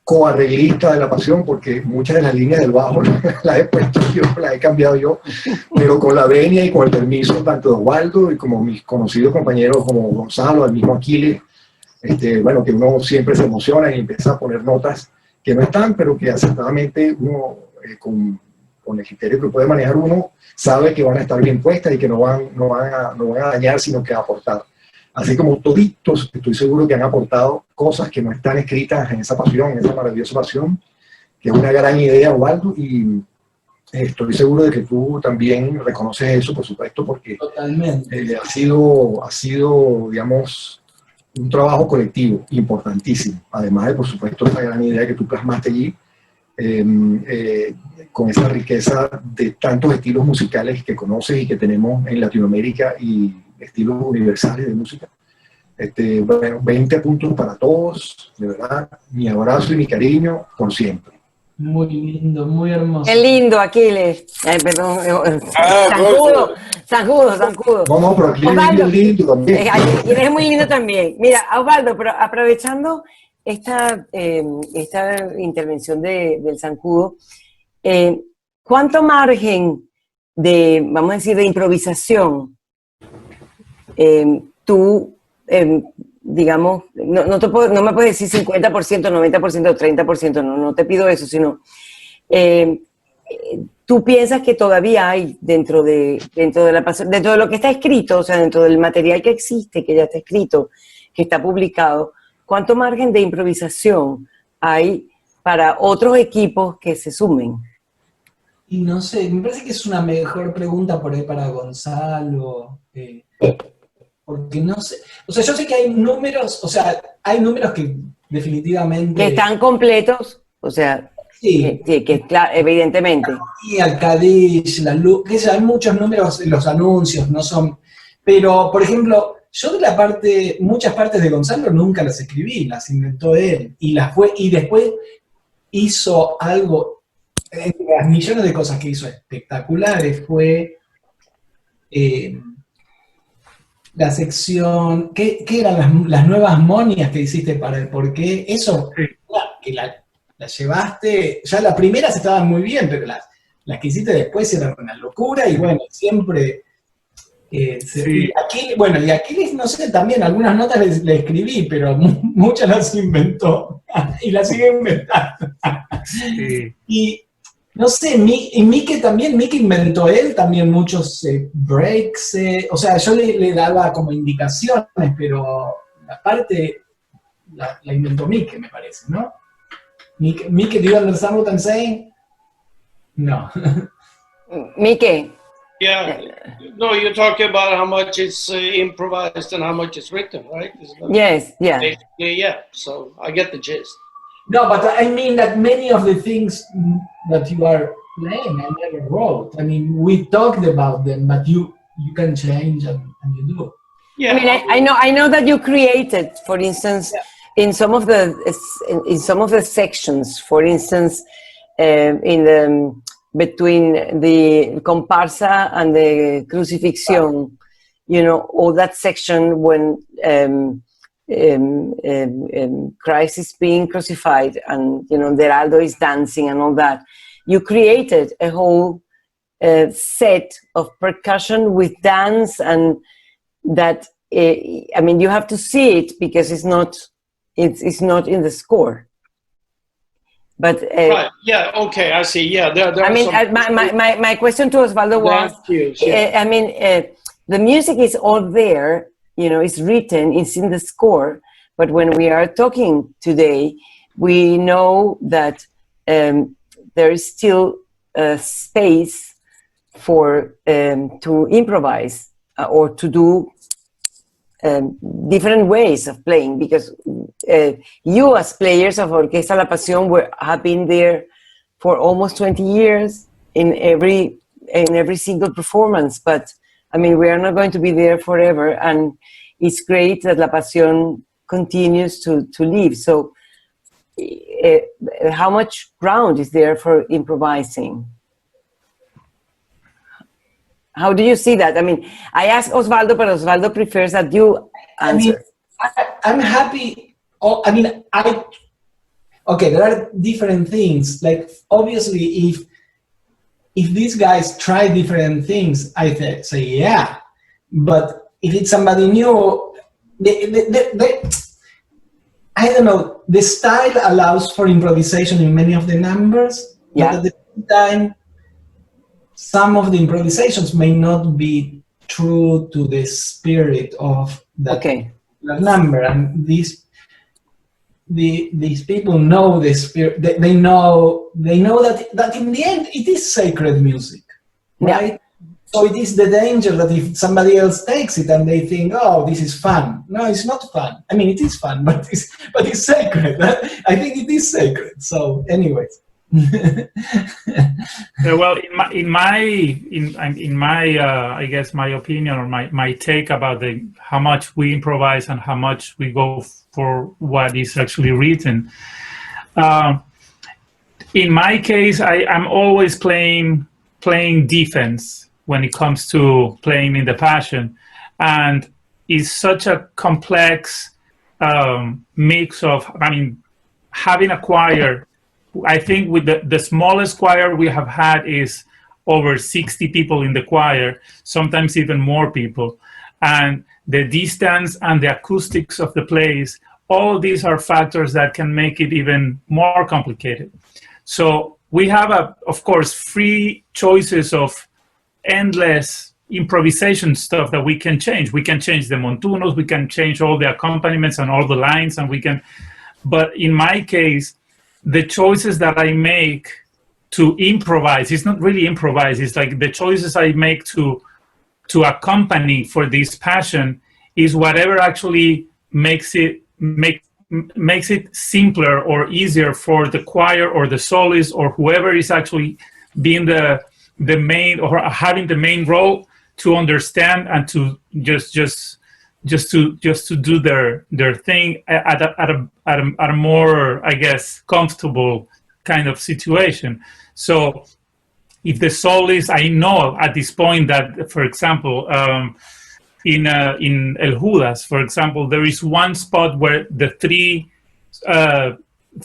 I: coarreglista de la Pasión, porque muchas de las líneas del bajo las he puesto yo, las he cambiado yo, pero con la venia y con el permiso tanto de Osvaldo y como mis conocidos compañeros como Gonzalo, el mismo Aquiles, bueno, que uno siempre se emociona y empieza a poner notas que no están, pero que acertadamente uno, con el criterio que puede manejar uno, sabe que van a estar bien puestas y que no van a dañar, sino que a aportar. Así como toditos, estoy seguro que han aportado cosas que no están escritas en esa pasión, en esa maravillosa pasión, que es una gran idea, Osvaldo, y estoy seguro de que tú también reconoces eso, por supuesto, porque
B: totalmente.
I: Ha sido, digamos, un trabajo colectivo importantísimo, además de, por supuesto, esa gran idea que tú plasmaste allí, con esa riqueza de tantos estilos musicales que conoces y que tenemos en Latinoamérica y estilos universales de música. Bueno, 20 puntos para todos, de verdad, mi abrazo y mi cariño por siempre.
B: Muy lindo, muy hermoso.
C: Qué lindo, Aquiles. Perdón, zancudo.
I: No, pero Aquiles es lindo también.
C: Aquiles es muy lindo también. Mira, Osvaldo, pero aprovechando esta intervención del zancudo, ¿cuánto margen de, vamos a decir, de improvisación tú, digamos, no me puedes decir 50%, 90%, 30%, no te pido eso, sino tú piensas que todavía hay dentro de lo que está escrito, o sea, dentro del material que existe, que ya está escrito, que está publicado, ¿cuánto margen de improvisación hay para otros equipos que se sumen?
B: Y no sé, me parece que es una mejor pregunta por ahí para Gonzalo, porque no sé, o sea, yo sé que hay números, que definitivamente...
C: Que están completos, o sea,
B: sí,
C: que claro, evidentemente.
B: Y al Cádiz, la luz, que hay muchos números en los anuncios, no son... Pero, por ejemplo, yo de muchas partes de Gonzalo nunca las escribí, las inventó él, y después hizo algo, entre las millones de cosas que hizo espectaculares, fue... la sección, ¿qué eran las nuevas monias que hiciste para el porqué? Eso,
E: sí.
B: Que la llevaste, ya las primeras estaban muy bien, pero las que hiciste después eran una locura, y bueno, siempre...
E: Sí.
B: y aquí, no sé, también algunas notas le escribí, pero muchas las inventó, y las sigue inventando.
E: Sí.
B: Y no sé, Mike inventó él también muchos breaks, o sea, yo le daba como indicaciones, pero la parte la inventó Mike, me parece, ¿no? Mike, do you understand what I'm saying? No.
C: Mike.
F: Yeah. No, you're talking about how much is improvised and how much is written, right?
C: Yes, yeah.
F: Basically, yeah. So I get the gist.
B: No, but I mean that many of the things that you are playing, I never wrote. I mean, we talked about them, but you can change and you do.
C: I
F: Yeah.
C: mean, I know that you created, for instance, in some of the sections, for instance, between the comparsa and the crucifixion, you know, all that section when Christ is being crucified and, you know, Geraldo is dancing and all that. You created a whole set of percussion with dance, and that, I mean, you have to see it because it's not in the score. But
F: Right. Yeah. Okay. I see. Yeah. There
C: I
F: are
C: mean,
F: some-
C: my question to Osvaldo was, I mean, the music is all there, you know, it's written, it's in the score. But when we are talking today, we know that there is still space for to improvise or to do different ways of playing, because you as players of Orquesta la Pasión have been there for almost 20 years in every single performance. But I mean, we are not going to be there forever, and it's great that La Pasión continues to live. So how much ground is there for improvising? How do you see that? I mean, I asked Osvaldo, but Osvaldo prefers that you answer.
B: I mean, I'm happy. I mean, okay, there are different things. Like, obviously, if these guys try different things, I say, yeah. But if it's somebody new, I don't know, the style allows for improvisation in many of the numbers,
C: Yeah.
B: but at the same time, some of the improvisations may not be true to the spirit of that number. And these people know the spirit. They know that in the end it is sacred music, right? So it is the danger that if somebody else takes it and they think, oh, this is fun. No, it's not fun. I mean, it is fun, but it's sacred. I think it is sacred. So, anyways.
E: Well, in my I guess my opinion or my take about how much we improvise and how much we go for what is actually written. In my case, I'm always playing defense when it comes to playing in the Passion, and it's such a complex mix of, I mean, having a choir. I think with the smallest choir we have had is over 60 people in the choir, sometimes even more people. And the distance and the acoustics of the place, all these are factors that can make it even more complicated. So we have, of course, free choices of endless improvisation stuff that we can change. We can change the montunos, we can change all the accompaniments and all the lines, and we can, but in my case, the choices that I make to improvise, it's not really improvise, it's like the choices I make to accompany for this Passion is whatever actually makes it simpler or easier for the choir or the soloist or whoever is actually being the main or having the main role to understand and to just to do their thing at a more, I guess, comfortable kind of situation. So if the soloist, I know at this point that, for example, in El Judas, for example, there is one spot where the three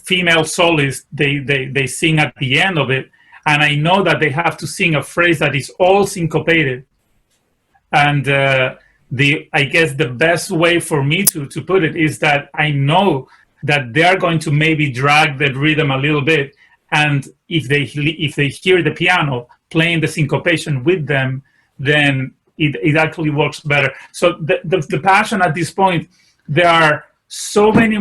E: female soloists, they sing at the end of it, and I know that they have to sing a phrase that is all syncopated. And I guess the best way for me to put it is that I know that they are going to maybe drag the rhythm a little bit, and if they hear the piano playing the syncopation with them, then it actually works better. So the Passion at this point, there are so many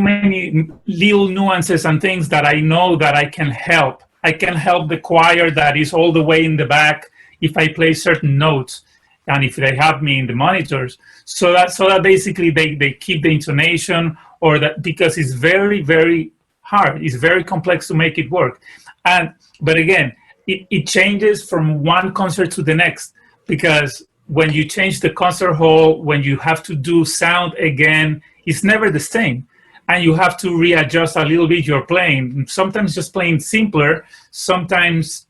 E: little nuances and things that I know that I can help. I can help the choir that is all the way in the back if I play certain notes, and if they have me in the monitors, so that basically they keep the intonation, or that, because it's very, very hard, it's very complex to make it work. But again, it changes from one concert to the next, because when you change the concert hall, when you have to do sound again, it's never the same. And you have to readjust a little bit your playing. Sometimes just playing simpler, sometimes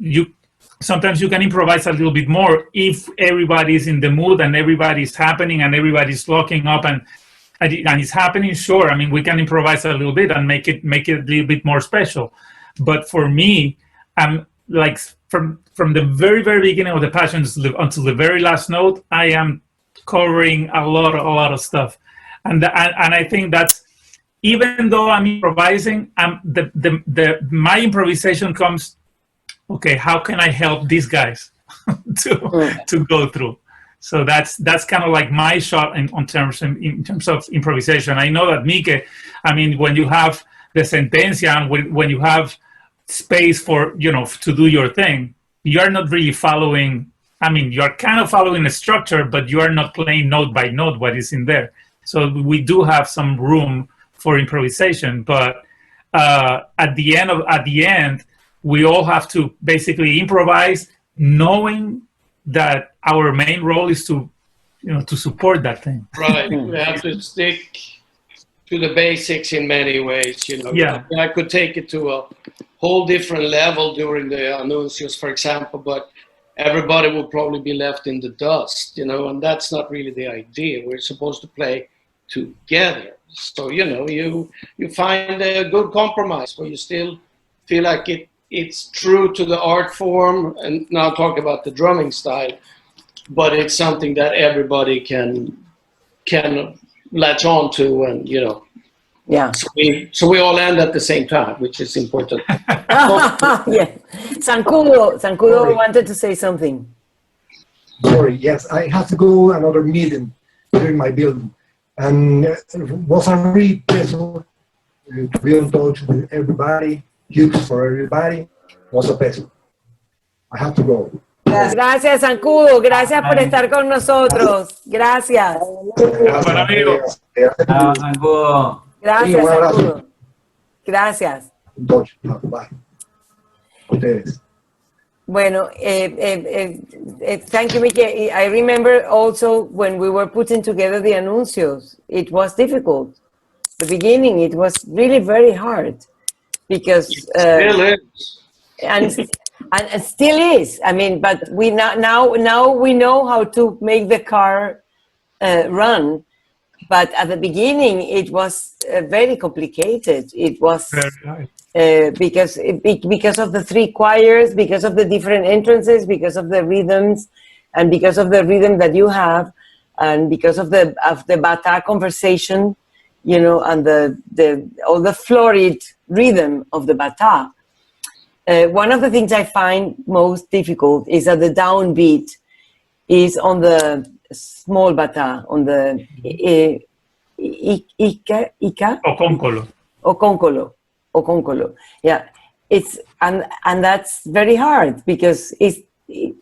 E: you can improvise a little bit more if everybody's in the mood and everybody's happening and everybody's locking up and it's happening. Sure, I mean, we can improvise a little bit and make it a little bit more special. But for me, I'm like from the very, very beginning of the Passion until the very last note, I am covering a lot of stuff, and I think that's even though I'm improvising, my improvisation comes, okay, how can I help these guys to go through? So that's kind of like my shot in terms of improvisation. I know that Mike, I mean, when you have the sentencia and when you have space for, you know, to do your thing, you're not really following. I mean, you're kind of following a structure, but you are not playing note by note what is in there. So we do have some room for improvisation, but at the end, we all have to basically improvise, knowing that our main role is to, you know, to support that thing.
F: Right. We have to stick to the basics in many ways. You know,
E: yeah.
F: I could take it to a whole different level during the anuncios, for example, but everybody will probably be left in the dust, you know, and that's not really the idea. We're supposed to play together. So, you know, you find a good compromise where you still feel like it's true to the art form, and now talk about the drumming style, but it's something that everybody can latch on to, and, you know.
C: Yeah.
F: So we all end at the same time, which is important.
C: Yeah. Zancudo wanted to say something.
I: Sorry, yes, I have to go to another meeting here in my building. And it was a real pleasure to be in touch with everybody, hugs for everybody. It was a pleasure. I have to go.
C: Gracias, Zancudo. Gracias por estar con nosotros. Gracias.
E: Buen amigo.
A: Zancudo.
C: Gracias, Zancudo. Gracias.
I: In touch. Bye. Ustedes.
C: Bueno, thank you, Mike. I remember also when we were putting together the anuncios, it was difficult. The beginning, it was really very hard because
F: Still is.
C: and still is. I mean, but we now we know how to make the car run. But at the beginning, it was very complicated. It was because of the three choirs, because of the different entrances, because of the rhythms, and because of the rhythm that you have, and because of the bata conversation, you know, and all the florid rhythm of the bata. One of the things I find most difficult is that the downbeat is on the small bata, on the Ika? Okonkolo. Yeah, it's and that's very hard because it's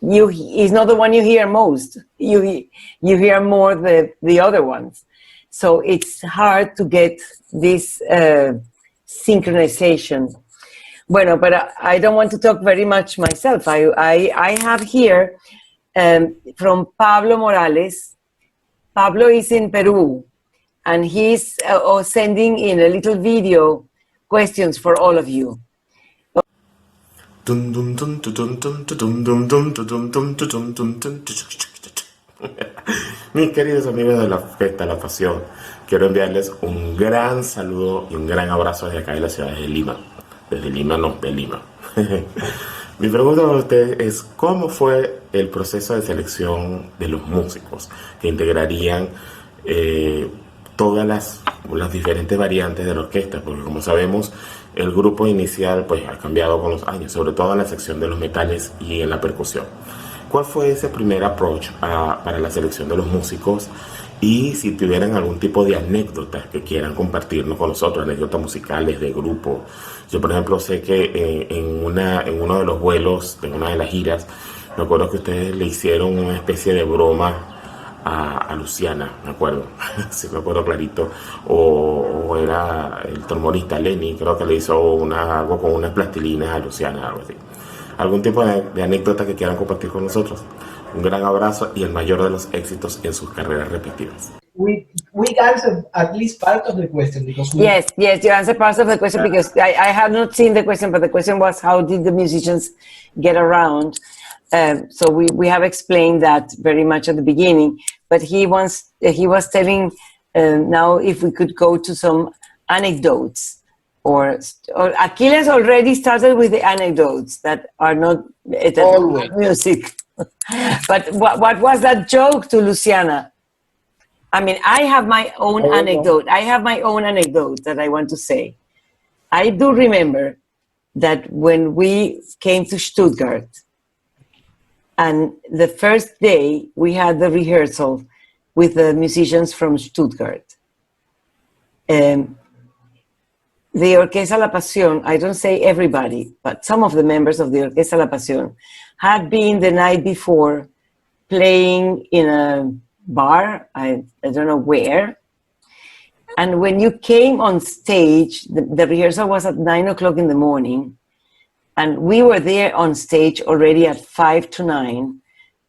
C: not the one you hear most. You hear more the other ones, so it's hard to get this synchronization. Bueno, but I don't want to talk very much myself. I have here from Pablo Morales. Pablo is in Peru, and he's sending in a little video questions for all of you.
J: Mis queridos amigos de la Orquesta la Pasión, quiero enviarles un gran saludo y un gran abrazo desde acá de la ciudad de Lima. Desde Lima, no, de Lima. Mi pregunta para ustedes es: ¿cómo fue el proceso de selección de los músicos que integrarían todas las diferentes variantes de la orquesta? Porque, como sabemos, el grupo inicial pues ha cambiado con los años, sobre todo en la sección de los metales y en la percusión. ¿Cuál fue ese primer approach para la selección de los músicos? Y si tuvieran algún tipo de anécdotas que quieran compartirnos con nosotros, anécdotas musicales de grupo. Yo, por ejemplo, sé que en uno de los vuelos, en una de las giras, me acuerdo que ustedes le hicieron una especie de broma a Luciana, me acuerdo, sí me acuerdo clarito, o era el trombonista Lenny, creo que le hizo algo con unas plastilinas a Luciana, algo así. ¿Algún tipo de anécdota que quieran compartir con nosotros? Un gran abrazo y el mayor de los éxitos en sus carreras respectivas.
B: We answered at least part of the question because
C: Yes, you answered part of the question because I have not seen the question, but the question was how did the musicians get around? So we have explained that very much at the beginning, but he was telling now if we could go to some anecdotes or Aquiles already started with the anecdotes that are not music. But what was that joke to Luciana? I mean, I have my own anecdote. I have my own anecdote that I want to say. I do remember that when we came to Stuttgart, and the first day we had the rehearsal with the musicians from Stuttgart. The Orquesta la Pasión, I don't say everybody, but some of the members of the Orquesta la Pasión had been the night before playing in a bar, I don't know where. And when you came on stage, the rehearsal was at 9 o'clock in the morning, and we were there on stage already at 5 to 9,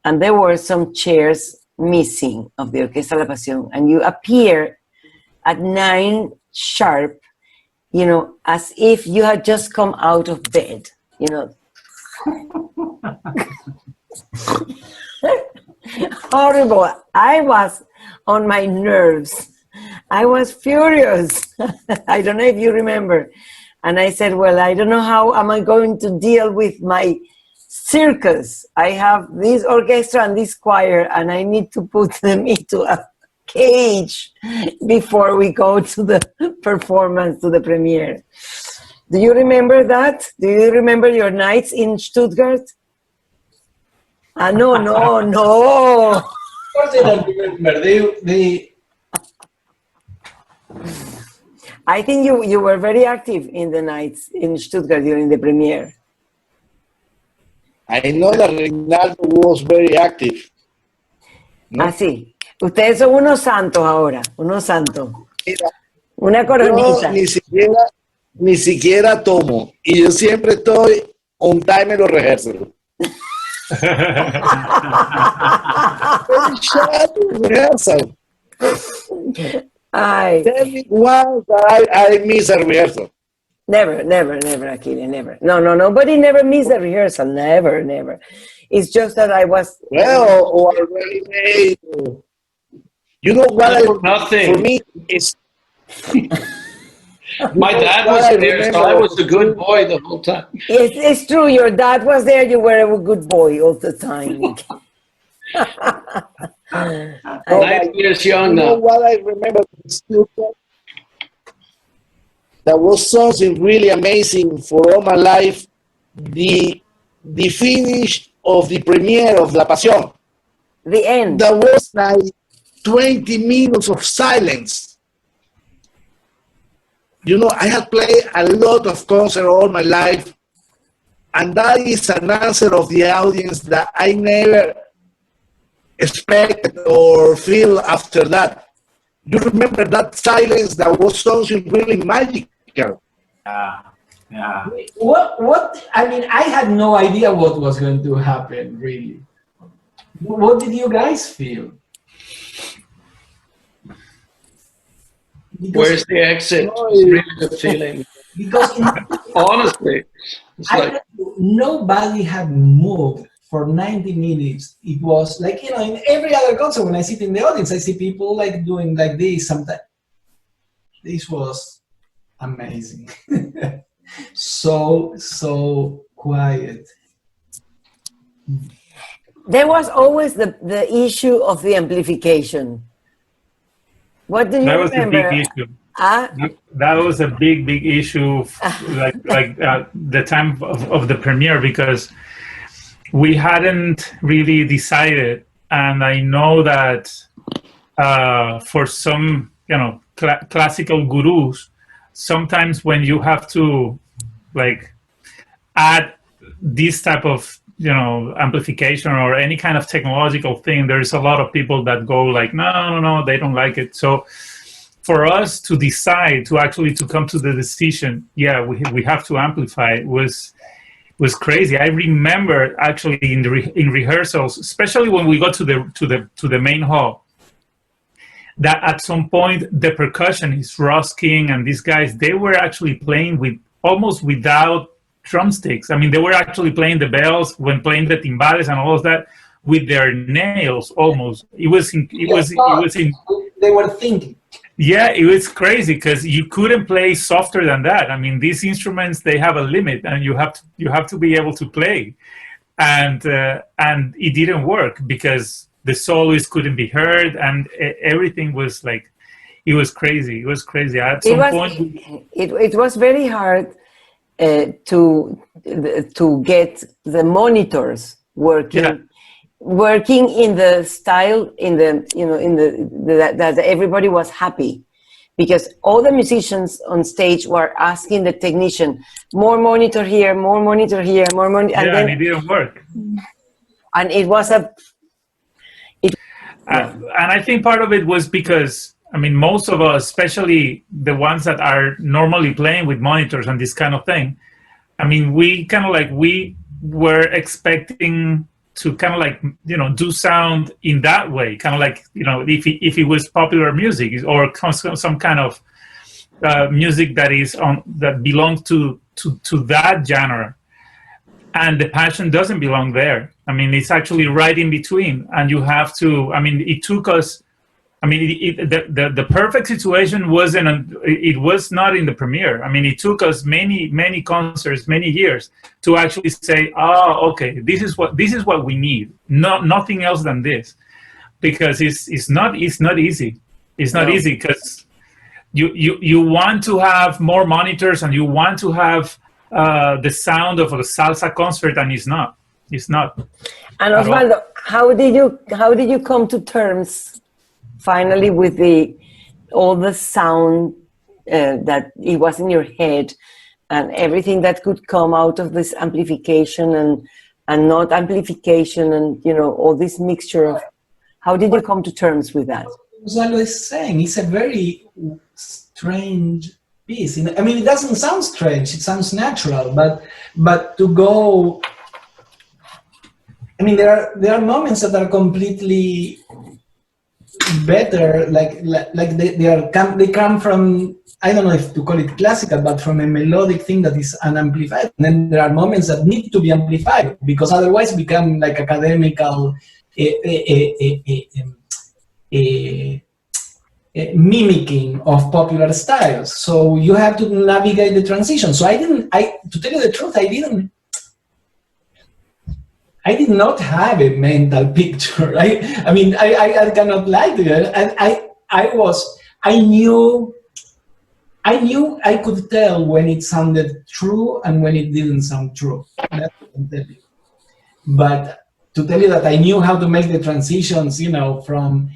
C: and there were some chairs missing of the Orquesta la Pasión, and you appear at 9 sharp, you know, as if you had just come out of bed, you know. Horrible. I was on my nerves. I was furious. I don't know if you remember. And I said, well, I don't know how am I going to deal with my circus. I have this orchestra and this choir, and I need to put them into a cage before we go to the performance, to the premiere. Do you remember that? Do you remember your nights in Stuttgart? No.
B: Of course they don't remember.
C: I think you were very active in the nights in Stuttgart during the premiere.
G: I know that Reinaldo was very active.
C: ¿No? Ah, sí. Ustedes son unos santos ahora, unos santos.
G: Mira,
C: una coronita.
G: Yo ni siquiera tomo. Y yo siempre estoy on time en los rehearsals. Rehearsal. Tell me once that I miss a rehearsal.
C: Never, Aquiles, never. No, nobody never missed a rehearsal. Never. It's just that I was...
G: Well, or already made. You know what?
F: Nothing.
G: For me, it's...
F: My dad was there, so I was a good boy the whole time.
C: It's true. Your dad was there. You were a good boy all the time.
F: 9 years young now.
G: You know what I remember? That was something really amazing for all my life. The finish of the premiere of La Pasión.
C: The end.
G: That was like 20 minutes of silence. You know, I had played a lot of concerts all my life, and that is an answer of the audience that I never expected or feel after that. You remember that silence? That was something really magical.
B: Yeah. What? I mean, I had no idea what was going to happen, really. What did you guys feel? Because
F: Where's the exit? It's really good feeling.
B: Because
F: Honestly, it's like
B: nobody had moved for 90 minutes. It was like, you know, in every other concert, when I sit in the audience, I see people like doing like this sometimes. This was amazing. so quiet.
C: There was always the issue of the amplification. What do you remember?
E: That was a big issue. That was a big issue, like the time of the premiere, because we hadn't really decided, and I know that for some, you know, classical gurus, sometimes when you have to like add this type of, you know, amplification or any kind of technological thing, there's a lot of people that go like, no, they don't like it. So for us to decide to actually to come to the decision, yeah, we have to amplify it was crazy. I remember actually in rehearsals, especially when we got to the main hall, that at some point the percussionist Ross King and these guys, they were actually playing with almost without drumsticks. I mean, they were actually playing the bells when playing the timbales and all of that with their nails almost. They
B: were thinking.
E: Yeah, it was crazy because you couldn't play softer than that. I mean, these instruments, they have a limit, and you have to be able to play, and it didn't work because the soloist couldn't be heard, and everything was like, it was crazy. It was crazy. At some point,
C: it was very hard to get the monitors working.
E: Yeah.
C: Working in the style, that everybody was happy, because all the musicians on stage were asking the technician, more monitor here, more monitor here, more monitor,
E: and then it didn't work.
C: And it was
E: and I think part of it was because, I mean, most of us, especially the ones that are normally playing with monitors and this kind of thing, I mean, we were expecting to kind of like, do sound in that way, kind of like, if it was popular music or some kind of music that belongs to that genre. And the passion doesn't belong there. I mean, it's actually right in between. And you have to, I mean, it took us, I mean, the perfect situation was not in the premiere. I mean, it took us many concerts, many years to actually say, oh, okay, this is what we need. Nothing else than this, because it's not easy. It's not easy because you want to have more monitors and you want to have the sound of a salsa concert, and it's not.
C: And Osvaldo, how did you come to terms finally with all the sound that it was in your head and everything that could come out of this amplification and not amplification and all this mixture of, how did you come to terms with that?
B: Gonzalo is saying it's a very strange piece. I mean, it doesn't sound strange, it sounds natural, but to go, I mean, there are moments that are completely better, like they come from, I don't know if to call it classical, but from a melodic thing that is unamplified. And then there are moments that need to be amplified, because otherwise become like academical mimicking of popular styles. So you have to navigate the transition. So to tell you the truth, I did not have a mental picture. I mean, I cannot lie to you. And I knew I could tell when it sounded true and when it didn't sound true. That I can tell you. But to tell you that I knew how to make the transitions, from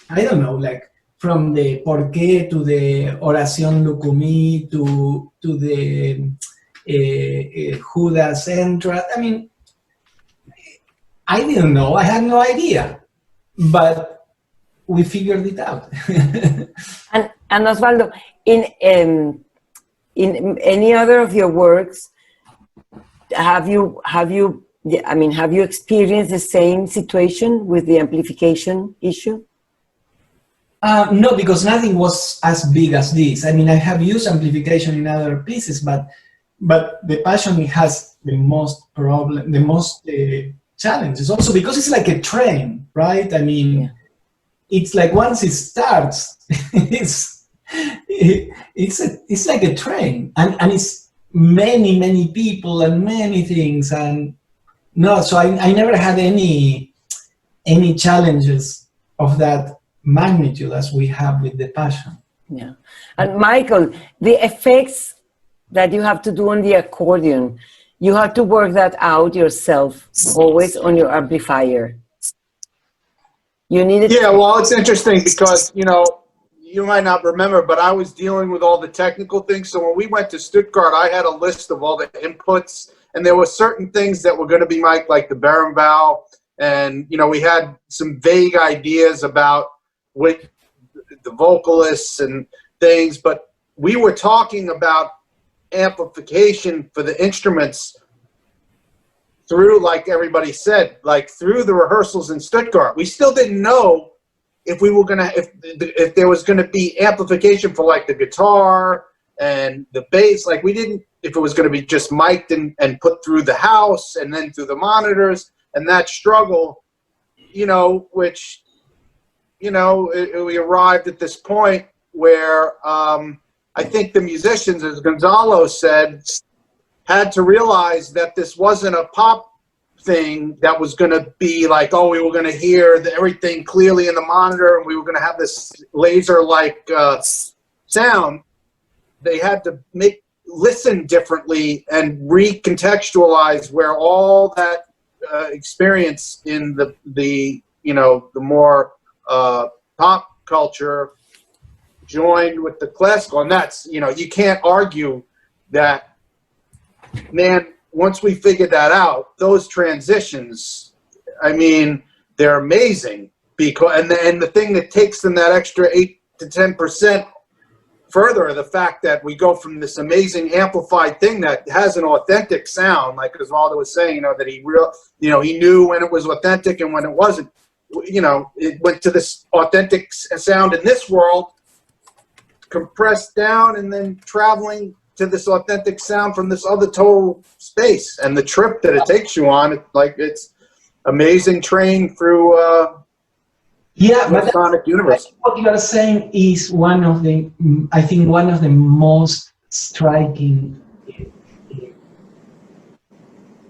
B: I don't know, like from the por qué to the oración lucumí to the Judas entra. I mean, I didn't know. I had no idea, but we figured it out.
C: and Osvaldo, in any other of your works, have you experienced the same situation with the amplification issue?
B: No, because nothing was as big as this. I mean, I have used amplification in other pieces, but the Passion has the most problem, the most challenges. Also because it's like a train, right? I mean, it's like once it starts, it's like a train, and it's many people and many things, and no. So I never had any challenges of that magnitude as we have with the Passion.
C: Yeah, and Michael, the effects that you have to do on the accordion, you have to work that out yourself, always on your amplifier. You need it.
H: Yeah, well, it's interesting because, you might not remember, but I was dealing with all the technical things. So when we went to Stuttgart, I had a list of all the inputs, and there were certain things that were going to be like the Berenbow, and, we had some vague ideas about with the vocalists and things, but we were talking about amplification for the instruments through, like everybody said, like through the rehearsals in Stuttgart. We still didn't know if we were gonna, if there was gonna be amplification for like the guitar and the bass. Like we didn't, if it was gonna be just mic'd and put through the house and then through the monitors, and that struggle, which, we arrived at this point where I think the musicians, as Gonzalo said, had to realize that this wasn't a pop thing that was going to be like, oh, we were going to hear everything clearly in the monitor, and we were going to have this laser-like sound. They had to listen differently and recontextualize where all that experience in the more pop culture joined with the classical, and that's, you can't argue that, man. Once we figured that out, those transitions, I mean, they're amazing. Because and the thing that takes them that extra 8 to 10% further, the fact that we go from this amazing amplified thing that has an authentic sound, like Osvaldo was saying, that he knew when it was authentic and when it wasn't. It went to this authentic sound in this world, compressed down, and then traveling to this authentic sound from this other total space, and the trip that it takes you on, it's amazing train through the sonic universe.
B: What you are saying is one of the most striking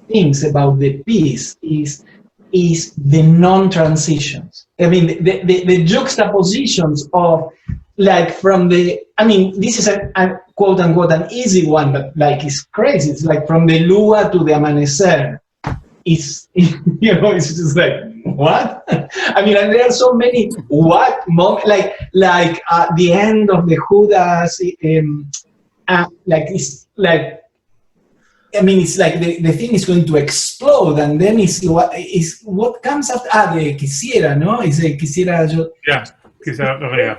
B: things about the piece is the non-transitions. I mean, the juxtapositions of, like, from the, this is a quote unquote an easy one, but like it's crazy. It's like from the Lua to the Amanecer. It's just like, what? And there are so many what moments, like the end of the Judas, it's like the thing is going to explode, and then what comes after, the quisiera, no? It's a quisiera yo.
E: Yeah, quisiera lo real.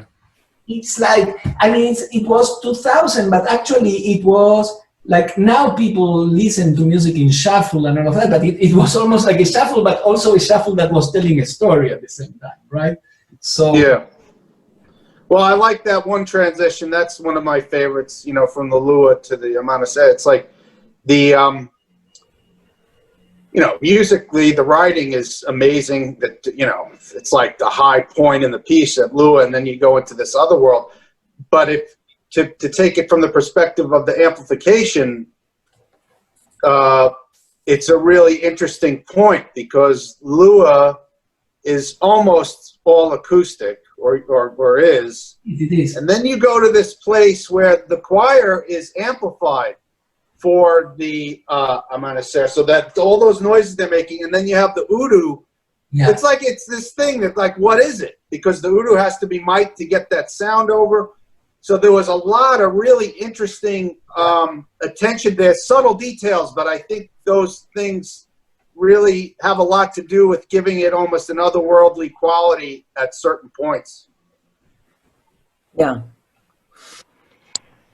B: It's like, it was 2000, but actually it was like, now people listen to music in shuffle and all of that, but it was almost like a shuffle, but also a shuffle that was telling a story at the same time, right? So
H: yeah. Well, I like that one transition. That's one of my favorites, from the Lua to the Amanecer. It's like the, musically, the writing is amazing. That, it's like the high point in the piece at Lua, and then you go into this other world. But to take it from the perspective of the amplification, it's a really interesting point, because Lua is almost all acoustic, or is.
B: It is.
H: And then you go to this place where the choir is amplified for the Amanecer, so that all those noises they're making, and then you have the Udu. Yeah. It's like, it's this thing that, like, what is it? Because the Udu has to be mic'd to get that sound over. So there was a lot of really interesting attention there, subtle details, but I think those things really have a lot to do with giving it almost an otherworldly quality at certain points.
C: Yeah.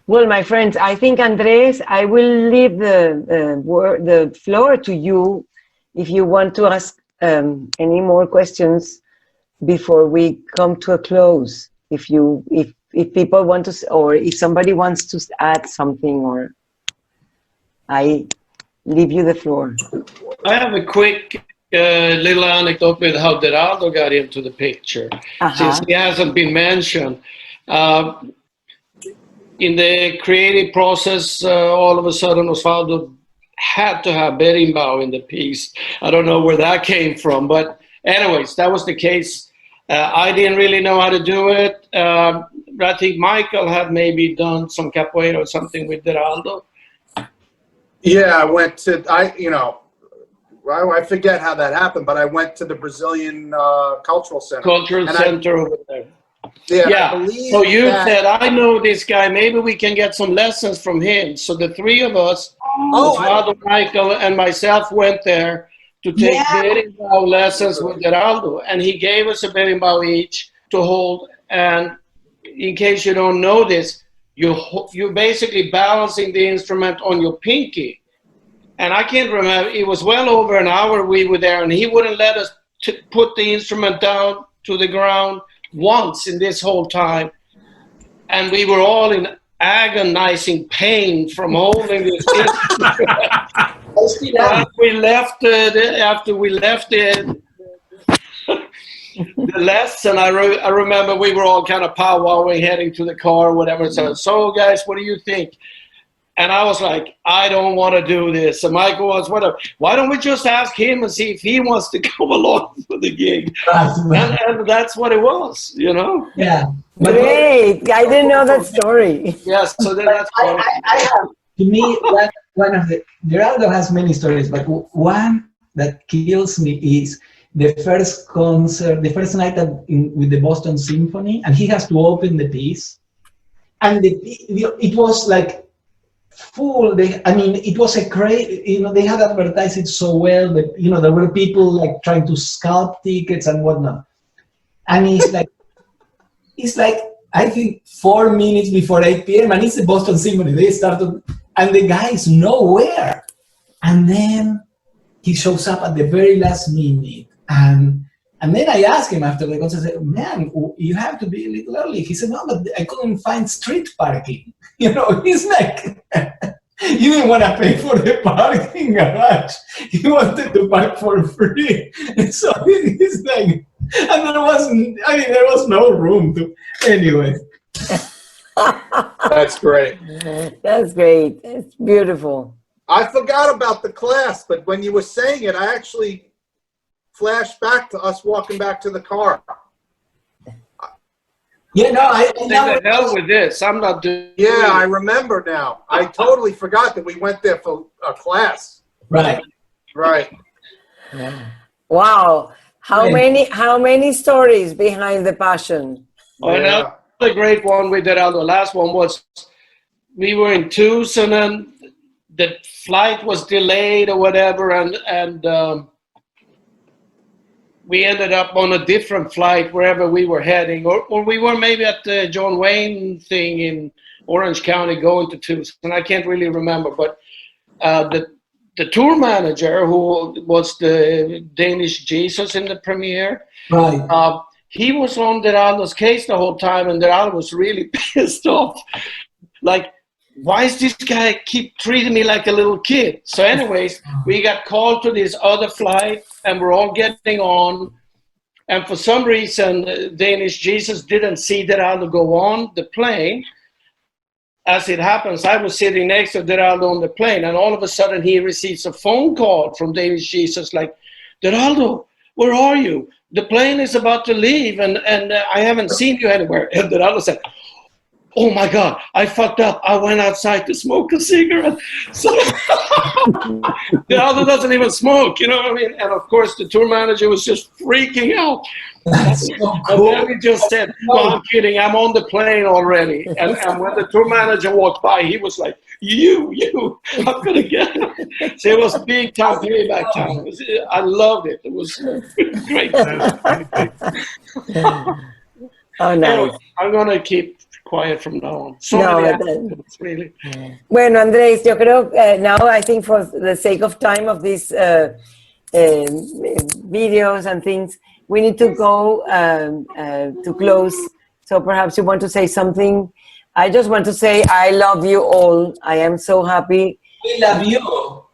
C: Well, my friends, I think, Andrés, I will leave the floor to you if you want to ask any more questions before we come to a close. If people want to, or if somebody wants to add something, or I leave you the floor.
F: I have a quick little anecdote with how Geraldo got into the picture, since he hasn't been mentioned. In the creative process, all of a sudden, Osvaldo had to have berimbau in the piece. I don't know where that came from, but anyways, that was the case. I didn't really know how to do it. I think Mikael had maybe done some capoeira or something with Geraldo.
H: Yeah, I went to, I forget how that happened, but I went to the Brazilian Cultural Center.
F: Over there.
H: Yeah.
F: So you said, I know this guy, maybe we can get some lessons from him. So the three of us, Osvaldo, Mikael, and myself, went there to take berimbau lessons with Geraldo, and he gave us a berimbau each to hold. And in case you don't know this, you're basically balancing the instrument on your pinky. And I can't remember, it was well over an hour we were there, and he wouldn't let us put the instrument down to the ground once in this whole time. And we were all in agonizing pain from holding this instrument. After we left the lesson, I remember we were all kind of powwowing, heading to the car or whatever. So guys, what do you think? And I was like, I don't want to do this. And Michael was, whatever. Why don't we just ask him and see if he wants to come along for the gig? And that's what it was, you know?
B: Yeah.
C: Great. I didn't know that story.
F: Yes, so then that's
B: I have, to me, one of the, Geraldo has many stories, but one that kills me is the first concert, the first night with the Boston Symphony, and he has to open the piece. And it was like, full. It was a crazy, they had advertised it so well that, there were people like trying to scalp tickets and whatnot. And it's like, I think 4 minutes before 8 p.m. and it's the Boston Symphony. They started, and the guy is nowhere. And then he shows up at the very last minute. And then I asked him after the concert, I said, man, you have to be a little early. He said, no, but I couldn't find street parking. He's like, he didn't want to pay for the parking garage. He wanted to park for free. And so he's like, and there was no room to, anyway.
H: That's great.
C: That's great. It's beautiful.
H: I forgot about the class, but when you were saying it, I actually flashed back to us walking back to the car.
B: Yeah, no, I
F: the hell with this. I'm not doing
H: Yeah, I remember now. I totally forgot that we went there for a class.
B: Right.
H: Right.
C: Wow. How many stories behind the Passion?
F: Oh, yeah. Another great one we did on the last one was we were in Tucson and the flight was delayed or whatever, and we ended up on a different flight wherever we were heading, or we were maybe at the John Wayne thing in Orange County going to Tucson. I can't really remember, but the tour manager, who was the Danish Jesus in the premiere,
B: right.
F: He was on Geraldo's case the whole time, and Geraldo was really pissed off. Like, why is this guy keep treating me like a little kid? So anyways, we got called to this other flight, and we're all getting on. And for some reason, Danish Jesus didn't see Geraldo go on the plane. As it happens, I was sitting next to Geraldo on the plane, and all of a sudden he receives a phone call from Danish Jesus like, Geraldo, where are you? The plane is about to leave, and I haven't seen you anywhere. And Geraldo said, oh my God, I fucked up. I went outside to smoke a cigarette. So Geraldo doesn't even smoke, you know what I mean? And of course, the tour manager was just freaking out.
B: That's so cool.
F: And then we just said, no, I'm kidding. I'm on the plane already. And when the tour manager walked by, he was like, you, I'm going to get it. So it was big time payback time. I loved it. It was great.
C: Oh, nice.
F: Anyway, I'm going to keep quiet from now on. So many accidents, really.
C: Bueno, Andrés, yo creo, now I think for the sake of time of these videos and things, we need to go to close. So perhaps you want to say something. I just want to say I love you all. I am so happy.
B: We love you.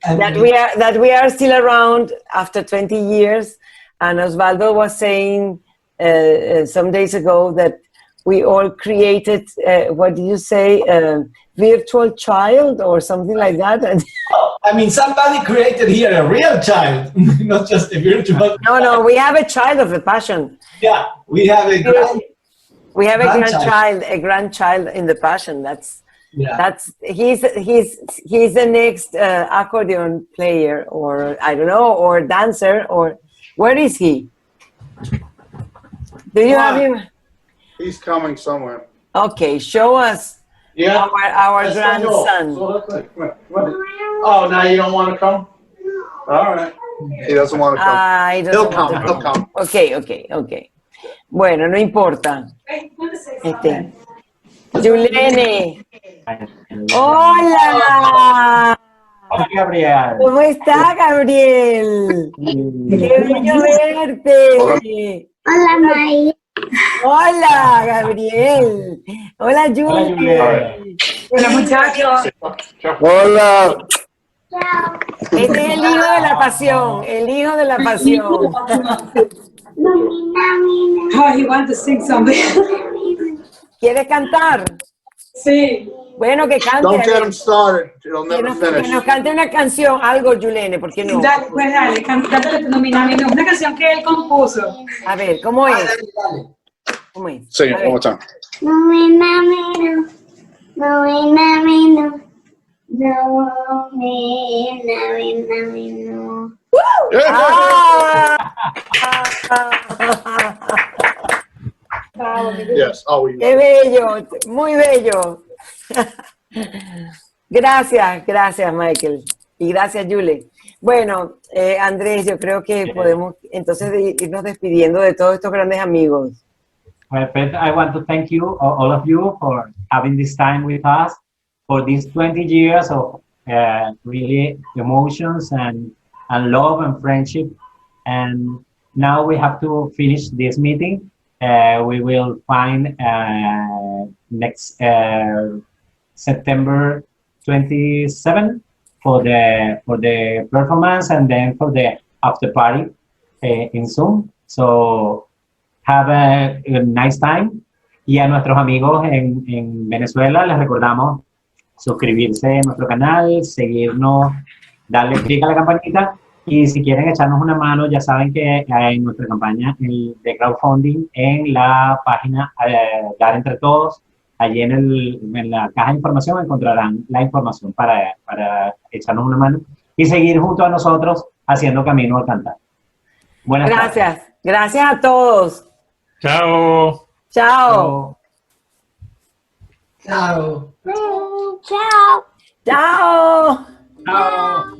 C: That we are still around after 20 years. And Osvaldo was saying some days ago that we all created, what did you say, virtual child or something like that?
B: I mean, somebody created here a real child, not just a virtual.
C: No, we have a child of the Passion.
B: Yeah, we have a
C: grandchild in the Passion. He's the next accordion player, or I don't know, or dancer, or where is he? Do you have him?
H: He's coming somewhere.
C: Okay, show us our grandson.
H: Oh, now you don't want to come? All right. He doesn't want to come. He'll come.
C: Okay. Bueno, no importa. Julene. Hola.
A: Hola, Gabriel.
C: ¿Cómo está, Gabriel? Qué bello verte.
K: Hola, María.
C: Hola, Gabriel. Hola, Julie.
K: Hola, muchachos.
G: Hola.
C: Este es el hijo de la pasión,
K: Oh, he wants to sing something.
C: ¿Quieres cantar?
K: Sí.
C: Bueno, que cante.
H: Don't get him started. It'll never
C: Que
H: finish.
C: nos cante una canción, algo, Yulene, ¿por qué no?
K: Dale, pues dale, cántate tu nominal. Una canción que él compuso.
C: A ver, ¿cómo es? ¿Cómo es?
H: Sing it
C: A
H: one more
C: ver.
H: time.
C: ¡Ah!
H: Yes, always.
C: ¡Qué bello! Muy bello. Gracias, gracias, Michael. Y gracias, Yule. Bueno, Andrés, yo creo que podemos entonces irnos despidiendo de todos estos grandes amigos.
A: Well, first, I want to thank you, all of you, for having this time with us, for these 20 years of really emotions and love and friendship. And now we have to finish this meeting. We will find next September 27 for the performance and then for the after party in Zoom. So have a nice time. Y a nuestros amigos en Venezuela les recordamos suscribirse a nuestro canal, seguirnos, darle clic a la campanita. Y si quieren echarnos una mano, ya saben que en nuestra campaña de crowdfunding en la página Dar Entre Todos, allí en la caja de información encontrarán la información para echarnos una mano y seguir junto a nosotros haciendo Camino al Cantar. Buenas tardes.
C: Gracias. Gracias a todos.
E: Chao.
C: Chao.
B: Chao.
K: Chao.
C: Chao.
A: Chao.